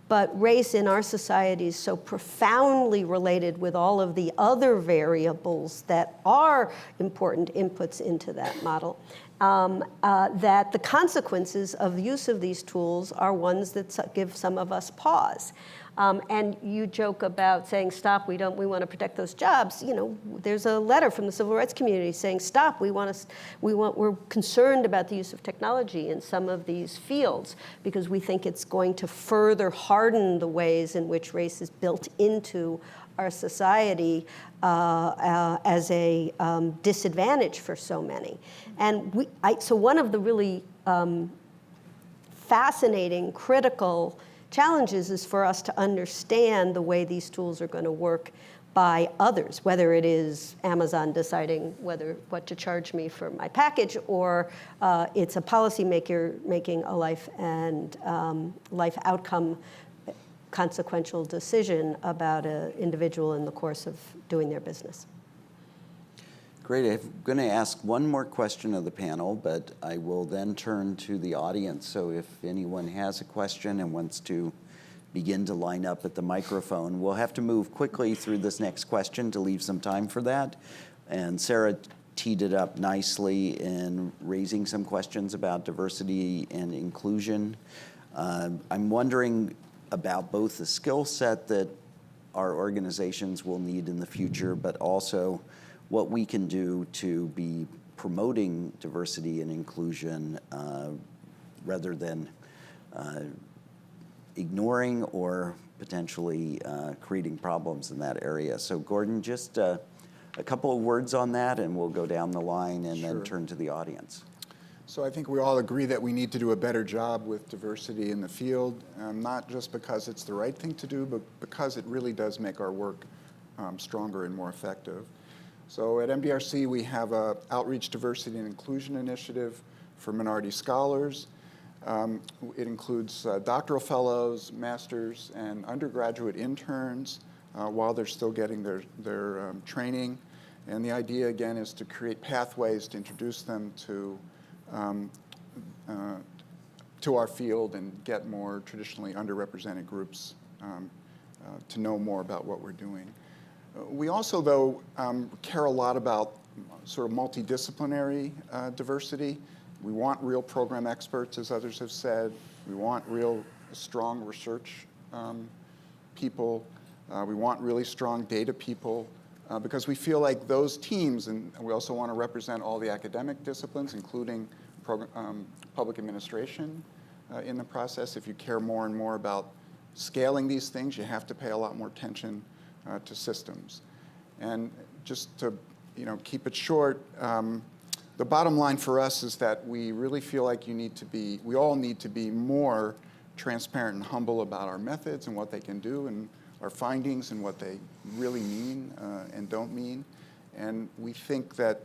but race in our society is so profoundly related with all of the other variables that are important inputs into that model, that the consequences of the use of these tools are ones that give some of us pause. And you joke about saying, stop, we want to protect those jobs. You know, there's a letter from the civil rights community saying, stop, we're concerned about the use of technology in some of these fields because we think it's going to further harden the ways in which race is built into our society as a disadvantage for so many. And so one of the really fascinating, critical challenges is for us to understand the way these tools are going to work by others, whether it is Amazon deciding what to charge me for my package, or it's a policymaker making a life outcome consequential decision about an individual in the course of doing their business. Great. I'm going to ask one more question of the panel, but I will then turn to the audience. So if anyone has a question and wants to begin to line up at the microphone, we'll have to move quickly through this next question to leave some time for that. And Sarah teed it up nicely in raising some questions about diversity and inclusion. I'm wondering about both the skill set that our organizations will need in the future, but also what we can do to be promoting diversity and inclusion rather than ignoring or potentially creating problems in that area. So Gordon, just a couple of words on that and we'll go down the line and then turn to the audience. So I think we all agree that we need to do a better job with diversity in the field, not just because it's the right thing to do, but because it really does make our work stronger and more effective. So at MDRC, we have an outreach, diversity, and inclusion initiative for minority scholars. It includes doctoral fellows, masters, and undergraduate interns while they're still getting their training. And the idea, again, is to create pathways to introduce them to our field and get more traditionally underrepresented groups to know more about what we're doing. We also, though, care a lot about sort of multidisciplinary diversity. We want real program experts, as others have said. We want real strong research people. We want really strong data people because we feel like those teams, and we also want to represent all the academic disciplines, including public administration in the process. If you care more and more about scaling these things, you have to pay a lot more attention to systems. And just to keep it short, the bottom line for us is that we really feel like we all need to be more transparent and humble about our methods and what they can do and our findings and what they really mean and don't mean. And we think that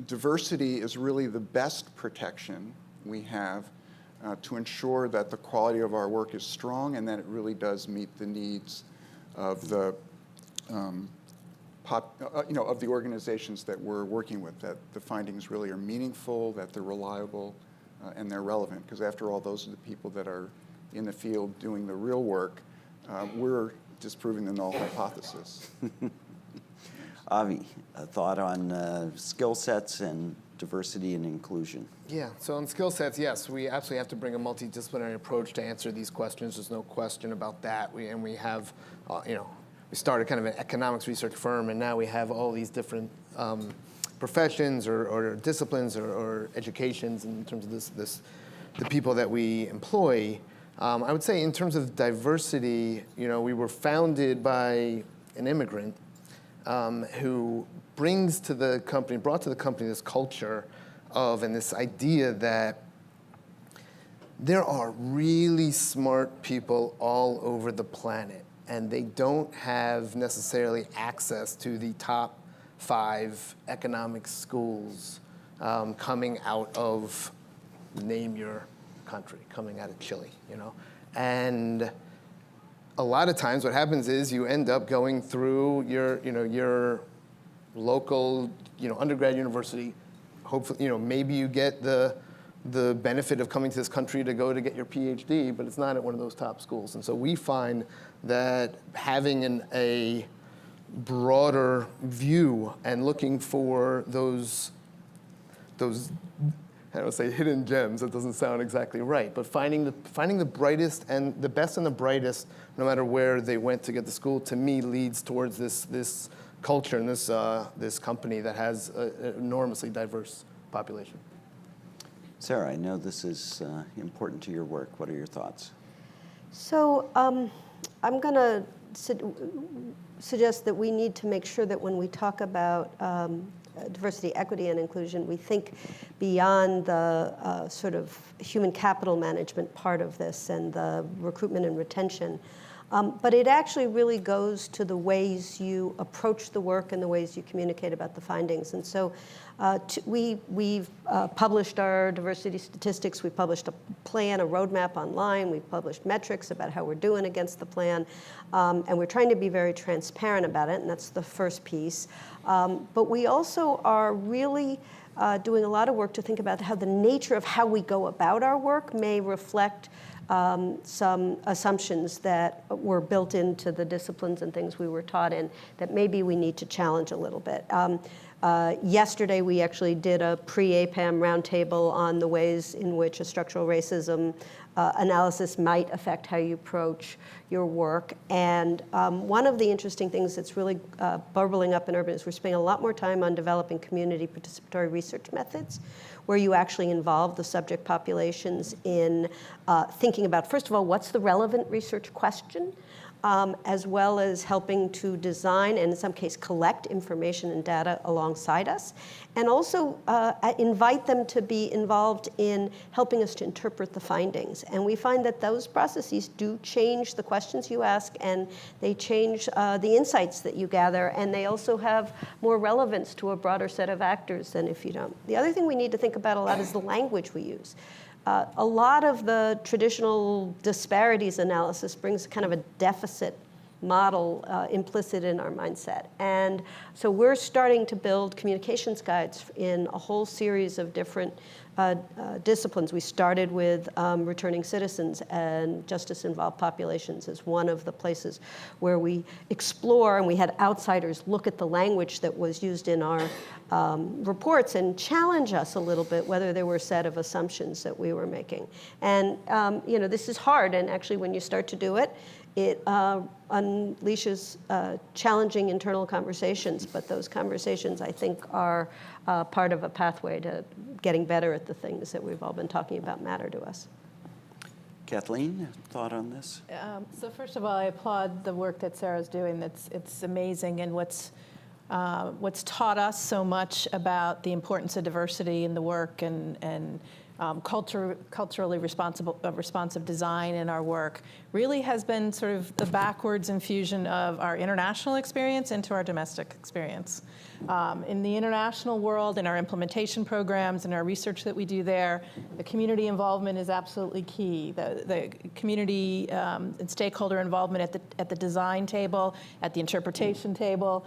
diversity is really the best protection we have to ensure that the quality of our work is strong and that it really does meet the needs of the of the organizations that we're working with, that the findings really are meaningful, that they're reliable, and they're relevant. Because after all, those are the people that are in the field doing the real work. We're disproving the null hypothesis. Avi, a thought on skill sets and diversity and inclusion? Yeah, so on skill sets, yes, we absolutely have to bring a multidisciplinary approach to answer these questions. There's no question about that. We have, we started kind of an economics research firm, and now we have all these different professions or disciplines or educations in terms of the people that we employ. I would say in terms of diversity, we were founded by an immigrant who brought to the company this culture of and this idea that there are really smart people all over the planet, and they don't have necessarily access to the top 5 economic schools coming out of, name your country, coming out of Chile, And a lot of times what happens is you end up going through your local, undergrad university. Hopefully, maybe you get the the benefit of coming to this country to go to get your PhD, but it's not at one of those top schools. And so we find that having a broader view and looking for those I don't say hidden gems, that doesn't sound exactly right, but finding the brightest and the best and the brightest, no matter where they went to get to school, to me leads towards this culture and this company that has an enormously diverse population. Sarah, I know this is important to your work. What are your thoughts? So I'm going to suggest that we need to make sure that when we talk about diversity, equity, and inclusion, we think beyond the sort of human capital management part of this and the recruitment and retention. But it actually really goes to the ways you approach the work and the ways you communicate about the findings. And so we've published our diversity statistics. We published a plan, a roadmap online. We've published metrics about how we're doing against the plan. And we're trying to be very transparent about it, and that's the first piece. But we also are really doing a lot of work to think about how the nature of how we go about our work may reflect some assumptions that were built into the disciplines and things we were taught in that maybe we need to challenge a little bit. Yesterday, we actually did a pre-APPAM roundtable on the ways in which a structural racism analysis might affect how you approach your work. And one of the interesting things that's really bubbling up in urban is we're spending a lot more time on developing community participatory research methods where you actually involve the subject populations in thinking about, first of all, what's the relevant research question, as well as helping to design and in some case collect information and data alongside us, and also invite them to be involved in helping us to interpret the findings. And we find that those processes do change the questions you ask, and they change the insights that you gather, and they also have more relevance to a broader set of actors than if you don't. The other thing we need to think about a lot is the language we use. A lot of the traditional disparities analysis brings kind of a deficit model implicit in our mindset. And so we're starting to build communications guides in a whole series of different disciplines. We started with returning citizens and justice-involved populations as one of the places where we explore, and we had outsiders look at the language that was used in our reports and challenge us a little bit whether there were a set of assumptions that we were making. And this is hard, and actually when you start to do it, it unleashes challenging internal conversations, but those conversations, I think, are part of a pathway to getting better at the things that we've all been talking about matter to us. Kathleen, thought on this? So first of all, I applaud the work that Sarah's doing. It's amazing, and what's taught us so much about the importance of diversity in the work and culturally responsive design in our work really has been sort of the backwards infusion of our international experience into our domestic experience. In the international world, in our implementation programs, in our research that we do there, the community involvement is absolutely key. The community and stakeholder involvement at the design table, at the interpretation table,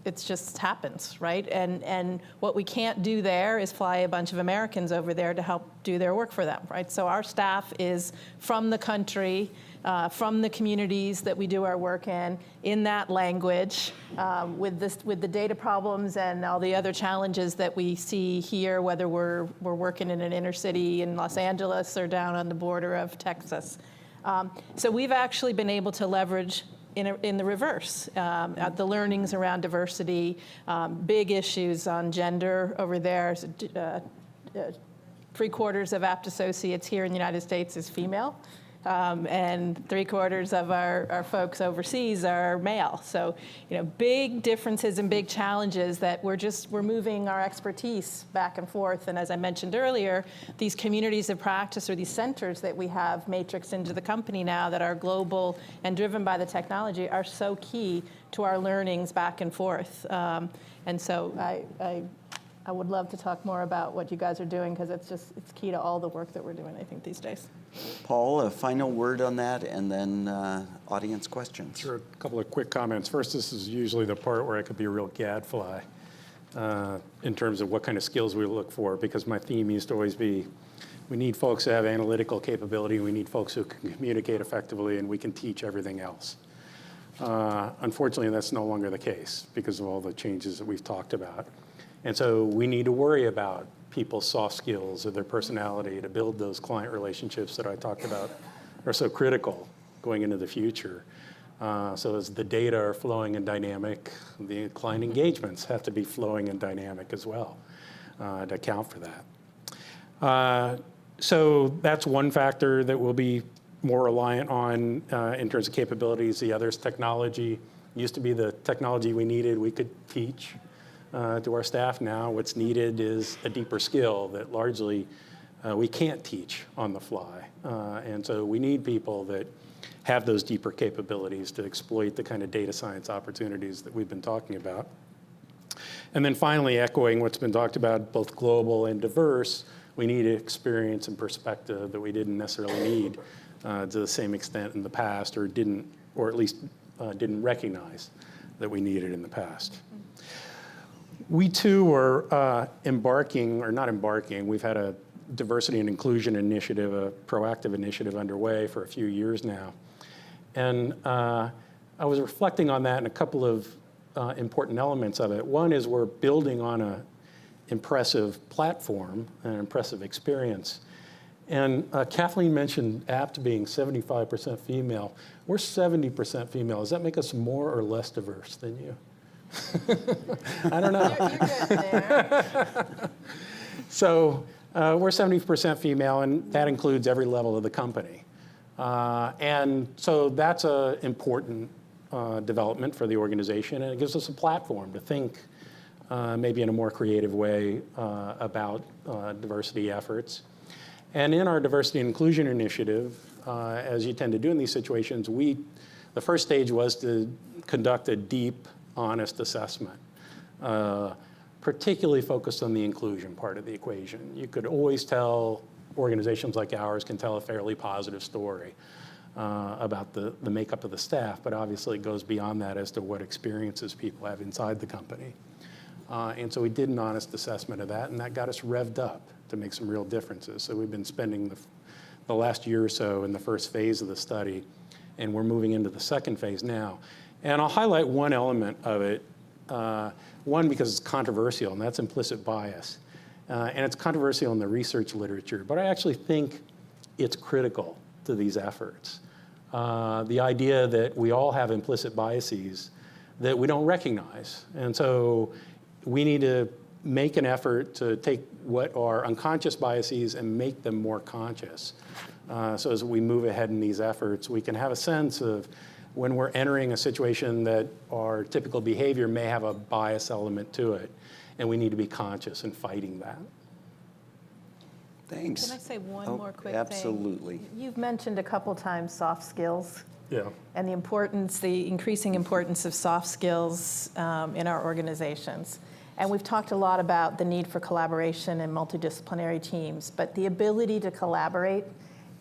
it just happens, right? And what we can't do there is fly a bunch of Americans over there to help do their work for them, right? So our staff is from the country, from the communities that we do our work in that language, with the data problems and all the other challenges that we see here, whether we're working in an inner city in Los Angeles or down on the border of Texas. So we've actually been able to leverage in the reverse, the learnings around diversity, big issues on gender over there. 3/4 of apt associates here in the United States is female, and 3/4 of our folks overseas are male. So, big differences and big challenges that we're moving our expertise back and forth. And as I mentioned earlier, these communities of practice or these centers that we have matrixed into the company now that are global and driven by the technology are so key to our learnings back and forth. And so I would love to talk more about what you guys are doing, because it's key to all the work that we're doing, I think, these days. Paul, a final word on that, and then audience questions. Sure, a couple of quick comments. First, this is usually the part where I could be a real gadfly. in terms of what kind of skills we look for, because my theme used to always be, we need folks who have analytical capability, we need folks who can communicate effectively, and we can teach everything else. Unfortunately, that's no longer the case because of all the changes that we've talked about. And so we need to worry about people's soft skills or their personality to build those client relationships that I talked about are so critical going into the future. So as the data are flowing and dynamic, the client engagements have to be flowing and dynamic as well to account for that. So that's one factor that we'll be more reliant on in terms of capabilities. The other is technology. Used to be the technology we needed, we could teach to our staff. Now what's needed is a deeper skill that largely we can't teach on the fly. And so we need people that have those deeper capabilities to exploit the kind of data science opportunities that we've been talking about. And then finally, echoing what's been talked about, both global and diverse, we need experience and perspective that we didn't necessarily need to the same extent in the past, or at least didn't recognize that we needed in the past. We too are we've had a diversity and inclusion initiative, a proactive initiative underway for a few years now. And I was reflecting on that and a couple of important elements of it. One is we're building on an impressive platform, an impressive experience. And Kathleen mentioned APT being 75% female. We're 70% female. Does that make us more or less diverse than you? I don't know. You're good there. So we're 70% female, and that includes every level of the company. And so that's an important development for the organization, and it gives us a platform to think maybe in a more creative way about diversity efforts. And in our diversity and inclusion initiative, as you tend to do in these situations, the first stage was to conduct a deep, honest assessment, particularly focused on the inclusion part of the equation. You could always tell, organizations like ours can tell a fairly positive story about the makeup of the staff, but obviously it goes beyond that as to what experiences people have inside the company. And so we did an honest assessment of that, and that got us revved up to make some real differences. So we've been spending the last year or so in the first phase of the study, and we're moving into the second phase now. And I'll highlight one element of it, one because it's controversial, and that's implicit bias. And it's controversial in the research literature, but I actually think it's critical to these efforts. The idea that we all have implicit biases that we don't recognize. And so we need to make an effort to take what are unconscious biases and make them more conscious. So as we move ahead in these efforts, we can have a sense of when we're entering a situation that our typical behavior may have a bias element to it, and we need to be conscious in fighting that. Thanks. Can I say one more quick Absolutely. thing? You've mentioned a couple times soft skills. Yeah. And the increasing importance of soft skills in our organizations. And we've talked a lot about the need for collaboration and multidisciplinary teams, but the ability to collaborate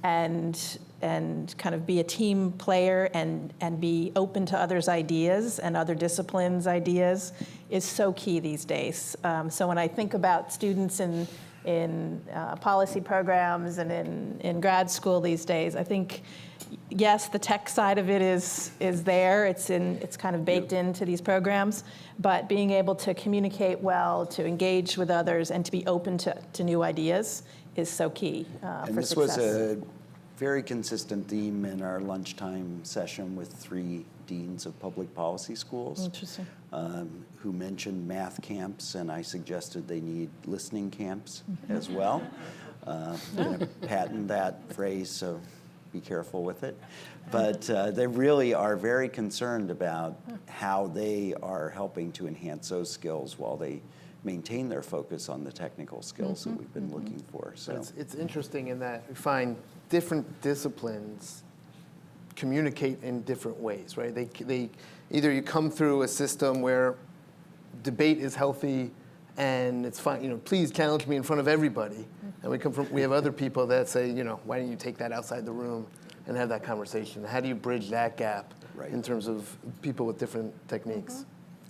and kind of be a team player and be open to others' ideas and other disciplines' ideas is so key these days. So when I think about students in policy programs and in grad school these days, I think, yes, the tech side of it is there. It's kind of baked into these programs, but being able to communicate well, to engage with others, and to be open to new ideas is so key And for this success. was a very consistent theme in our lunchtime session with 3 deans of public policy schools. Interesting. Who mentioned math camps, and I suggested they need listening camps as well. I'm going to patent that phrase, so be careful with it. But they really are very concerned about how they are helping to enhance those skills while they maintain their focus on the technical skills that we've been looking for. So It's interesting in that we find different disciplines communicate in different ways, right? They either you come through a system where debate is healthy and it's fine, please challenge me in front of everybody. And we have other people that say, why don't you take that outside the room and have that conversation? How do you bridge that gap in terms of people with different techniques?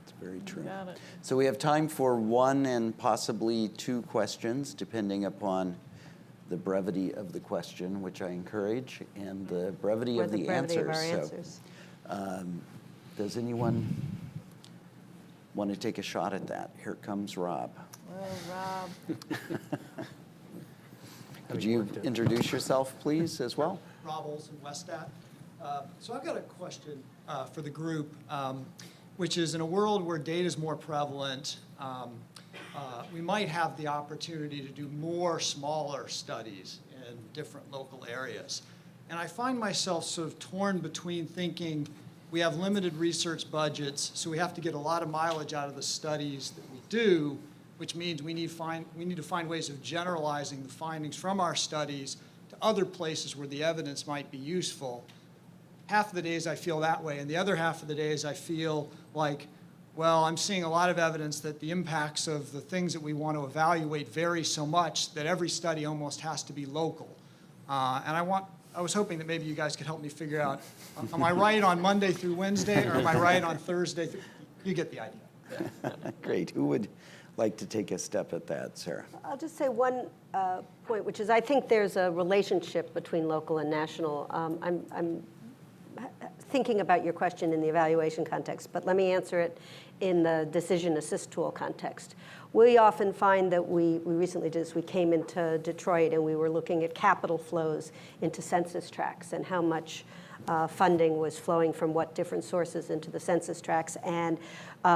it's Very true. Got it. So we have time for one and possibly two questions, depending upon the brevity of the question, which I encourage, and the brevity Or of the the brevity of answers. our answers. Does anyone want to take a shot at that? Here comes Rob. Well, Rob. Could you introduce yourself, please, as well? Rob Olson, Westat. So I've got a question for the group, which is in a world where data is more prevalent, we might have the opportunity to do more smaller studies in different local areas. And I find myself sort of torn between thinking we have limited research budgets, so we have to get a lot of mileage out of the studies that we do, which means we need to find ways of generalizing the findings from our studies to other places where the evidence might be useful. Half of the days I feel that way, and the other half of the days I feel like, well, I'm seeing a lot of evidence that the impacts of the things that we want to evaluate vary so much that every study almost has to be local. And I was hoping that maybe you guys could help me figure out, am I right on Monday through Wednesday, or am I right on Thursday? You get the idea. Great. Who would like to take a step at that, Sarah? I'll just say one point, which is I think there's a relationship between local and national. I'm thinking about your question in the evaluation context, but let me answer it in the decision assist tool context. We often find that we recently did this, we came into Detroit and we were looking at capital flows into census tracts and how much funding was flowing from what different sources into the census tracts. And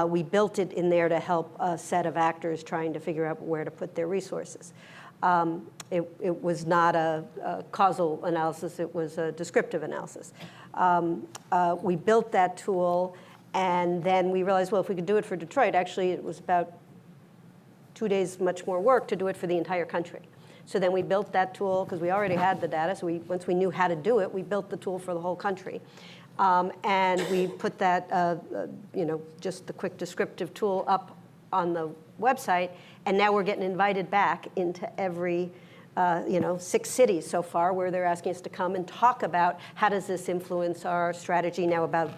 we built it in there to help a set of actors trying to figure out where to put their resources. It was not a causal analysis, it was a descriptive analysis. We built that tool, and then we realized, well, if we could do it for Detroit, actually it was about 2 days much more work to do it for the entire country. So then we built that tool, because we already had the data, so once we knew how to do it, we built the tool for the whole country. And we put that, just the quick descriptive tool up on the website, and now we're getting invited back into every 6 cities so far, where they're asking us to come and talk about how does this influence our strategy now about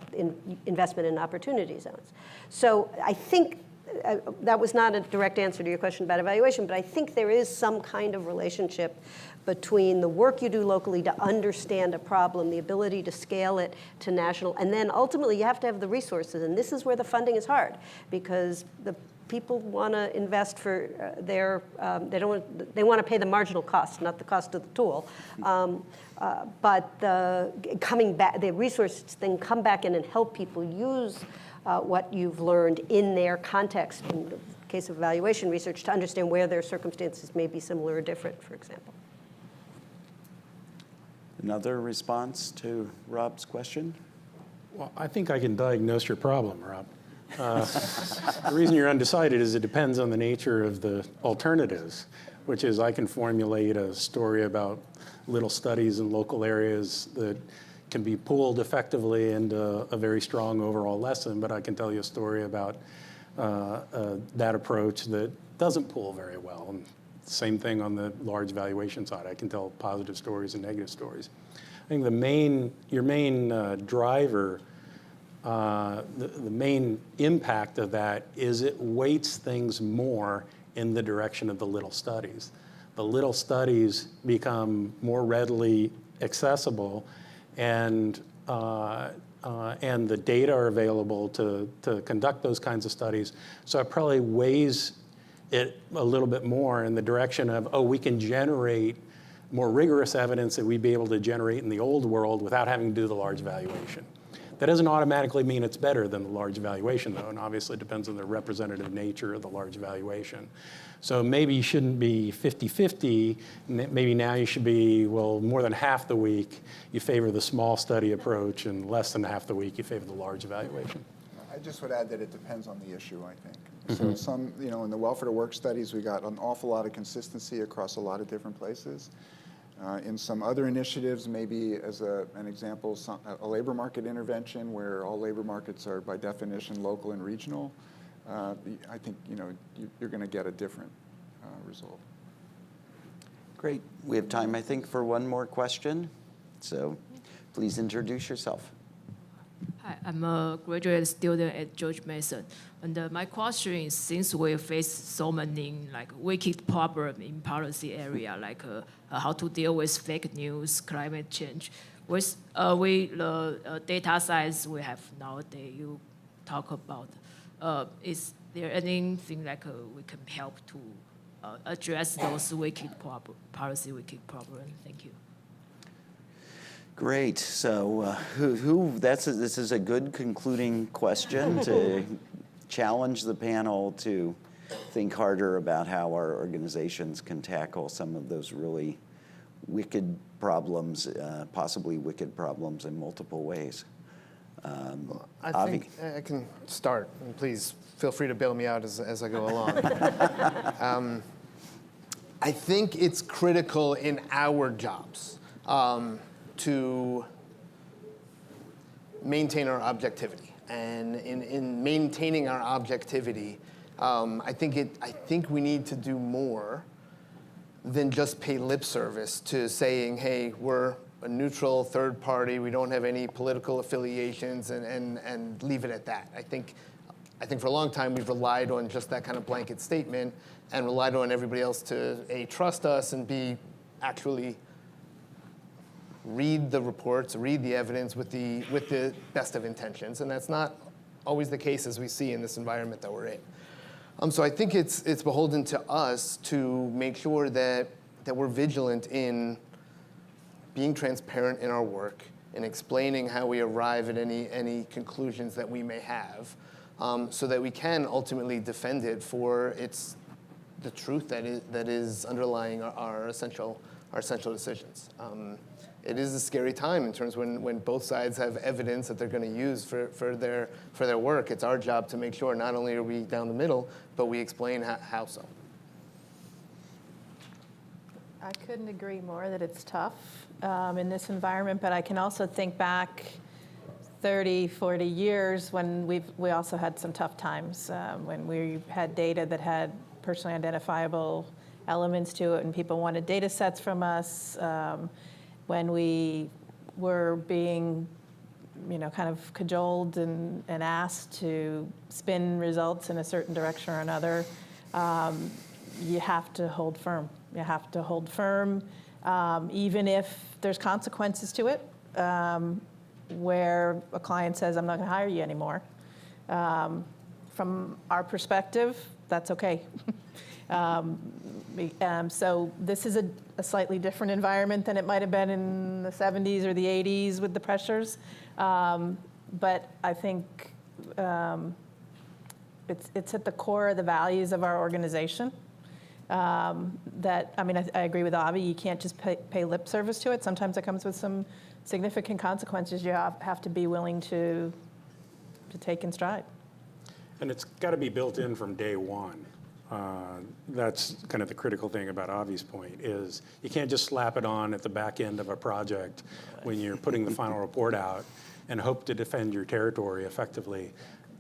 investment in opportunity zones. So I think that was not a direct answer to your question about evaluation, but I think there is some kind of relationship between the work you do locally to understand a problem, the ability to scale it to national, and then ultimately you have to have the resources, and this is where the funding is hard, because the people want to invest for they want to pay the marginal cost, not the cost of the tool. But the resources thing, come back in and help people use what you've learned in their context, in the case of evaluation research, to understand where their circumstances may be similar or different, for example. Another response to Rob's question? Well, I think I can diagnose your problem, Rob. The reason you're undecided is it depends on the nature of the alternatives, which is I can formulate a story about little studies in local areas that can be pooled effectively into a very strong overall lesson, but I can tell you a story about that approach that doesn't pool very well. And same thing on the large valuation side. I can tell positive stories and negative stories. I think your main driver, the main impact of that is it weights things more in the direction of the little studies. The little studies become more readily accessible, and the data are available to conduct those kinds of studies. So it probably weighs it a little bit more in the direction of, we can generate more rigorous evidence that we'd be able to generate in the old world without having to do the large valuation. That doesn't automatically mean it's better than the large valuation, though, and obviously it depends on the representative nature of the large valuation. So maybe you shouldn't be 50-50. Maybe now you should be, more than half the week you favor the small study approach, and less than half the week you favor the large evaluation. I just would add that it depends on the issue, I think. So in the welfare to work studies, we got an awful lot of consistency across a lot of different places. In some other initiatives, maybe as an example, a labor market intervention where all labor markets are by definition local and regional, I think you're going to get a different result. Great. We have time, I think, for one more question. So please introduce yourself. Hi, I'm a graduate student at George Mason. And my question is, since we face so many like wicked problem in policy area, like how to deal with fake news, climate change, with the data science we have nowadays, you talk about, is there anything like we can help to address those policy wicked problem? Thank you. Great. So this is a good concluding question to challenge the panel to think harder about how our organizations can tackle some of those really wicked problems, possibly wicked problems in multiple ways. I think I can start, and please feel free to bail me out as I go along. I think it's critical in our jobs to maintain our objectivity. And in maintaining our objectivity, I think we need to do more than just pay lip service to saying, hey, we're a neutral third party, we don't have any political affiliations, and leave it at that. I think for a long time we've relied on just that kind of blanket statement and relied on everybody else to A, trust us, and B, actually read the reports, read the evidence with the best of intentions, and that's not always the case as we see in this environment that we're in. So I think it's beholden to us to make sure that we're vigilant in being transparent in our work and explaining how we arrive at any conclusions that we may have, so that we can ultimately defend it for the truth that is underlying our essential decisions. It is a scary time in terms when both sides have evidence that they're going to use for their work. It's our job to make sure not only are we down the middle, but we explain how so. I couldn't agree more that it's tough in this environment, but I can also think back 30, 40 years when we also had some tough times, when we had data that had personally identifiable elements to it and people wanted data sets from us, when we were being kind of cajoled and asked to spin results in a certain direction or another, you have to hold firm. You have to hold firm, even if there's consequences to it, where a client says, I'm not going to hire you anymore. From our perspective, that's okay. So this is a slightly different environment than it might have been in the 70s or the 80s with the pressures. But I think it's at the core of the values of our organization. I agree with Avi, you can't just pay lip service to it. Sometimes it comes with some significant consequences you have to be willing to take in stride. And it's got to be built in from day one. That's kind of the critical thing about Avi's point, is you can't just slap it on at the back end of a project when you're putting the final report out and hope to defend your territory effectively,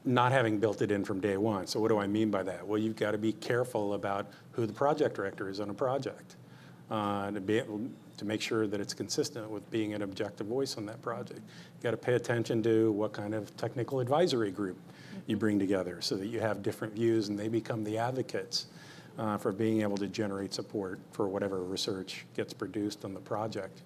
not having built it in from day one. So what do I mean by that? Well, you've got to be careful about who the project director is on a project, to be able to make sure that it's consistent with being an objective voice on that project. You've got to pay attention to what kind of technical advisory group you bring together so that you have different views and they become the advocates for being able to generate support for whatever research gets produced on the project.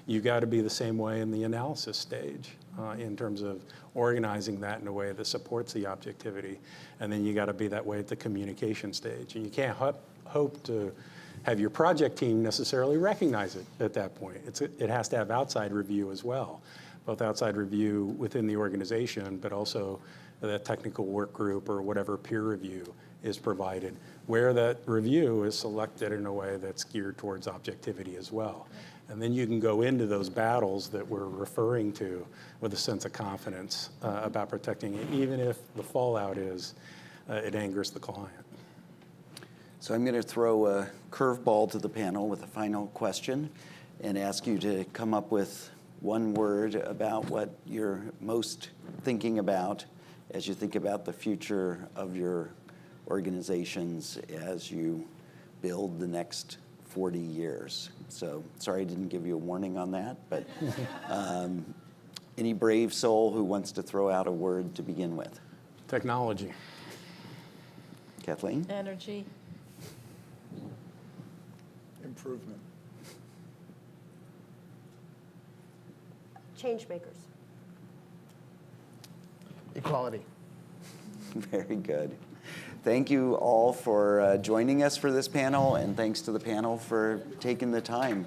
You've got to be the same way in the analysis stage in terms of organizing that in a way that supports the objectivity. And then you got to be that way at the communication stage. And you can't hope to have your project team necessarily recognize it at that point. It has to have outside review as well, both outside review within the organization, but also the technical work group or whatever peer review is provided, where that review is selected in a way that's geared towards objectivity as well. And then you can go into those battles that we're referring to with a sense of confidence about protecting it, even if the fallout is it angers the client. So I'm going to throw a curveball to the panel with a final question and ask you to come up with one word about what you're most thinking about as you think about the future of your organizations as you build the next 40 years. So sorry I didn't give you a warning on that, but any brave soul who wants to throw out a word to begin with? Technology. Kathleen? Energy. Improvement. Change makers. Equality. Very good. Thank you all for joining us for this panel, and thanks to the panel for taking the time.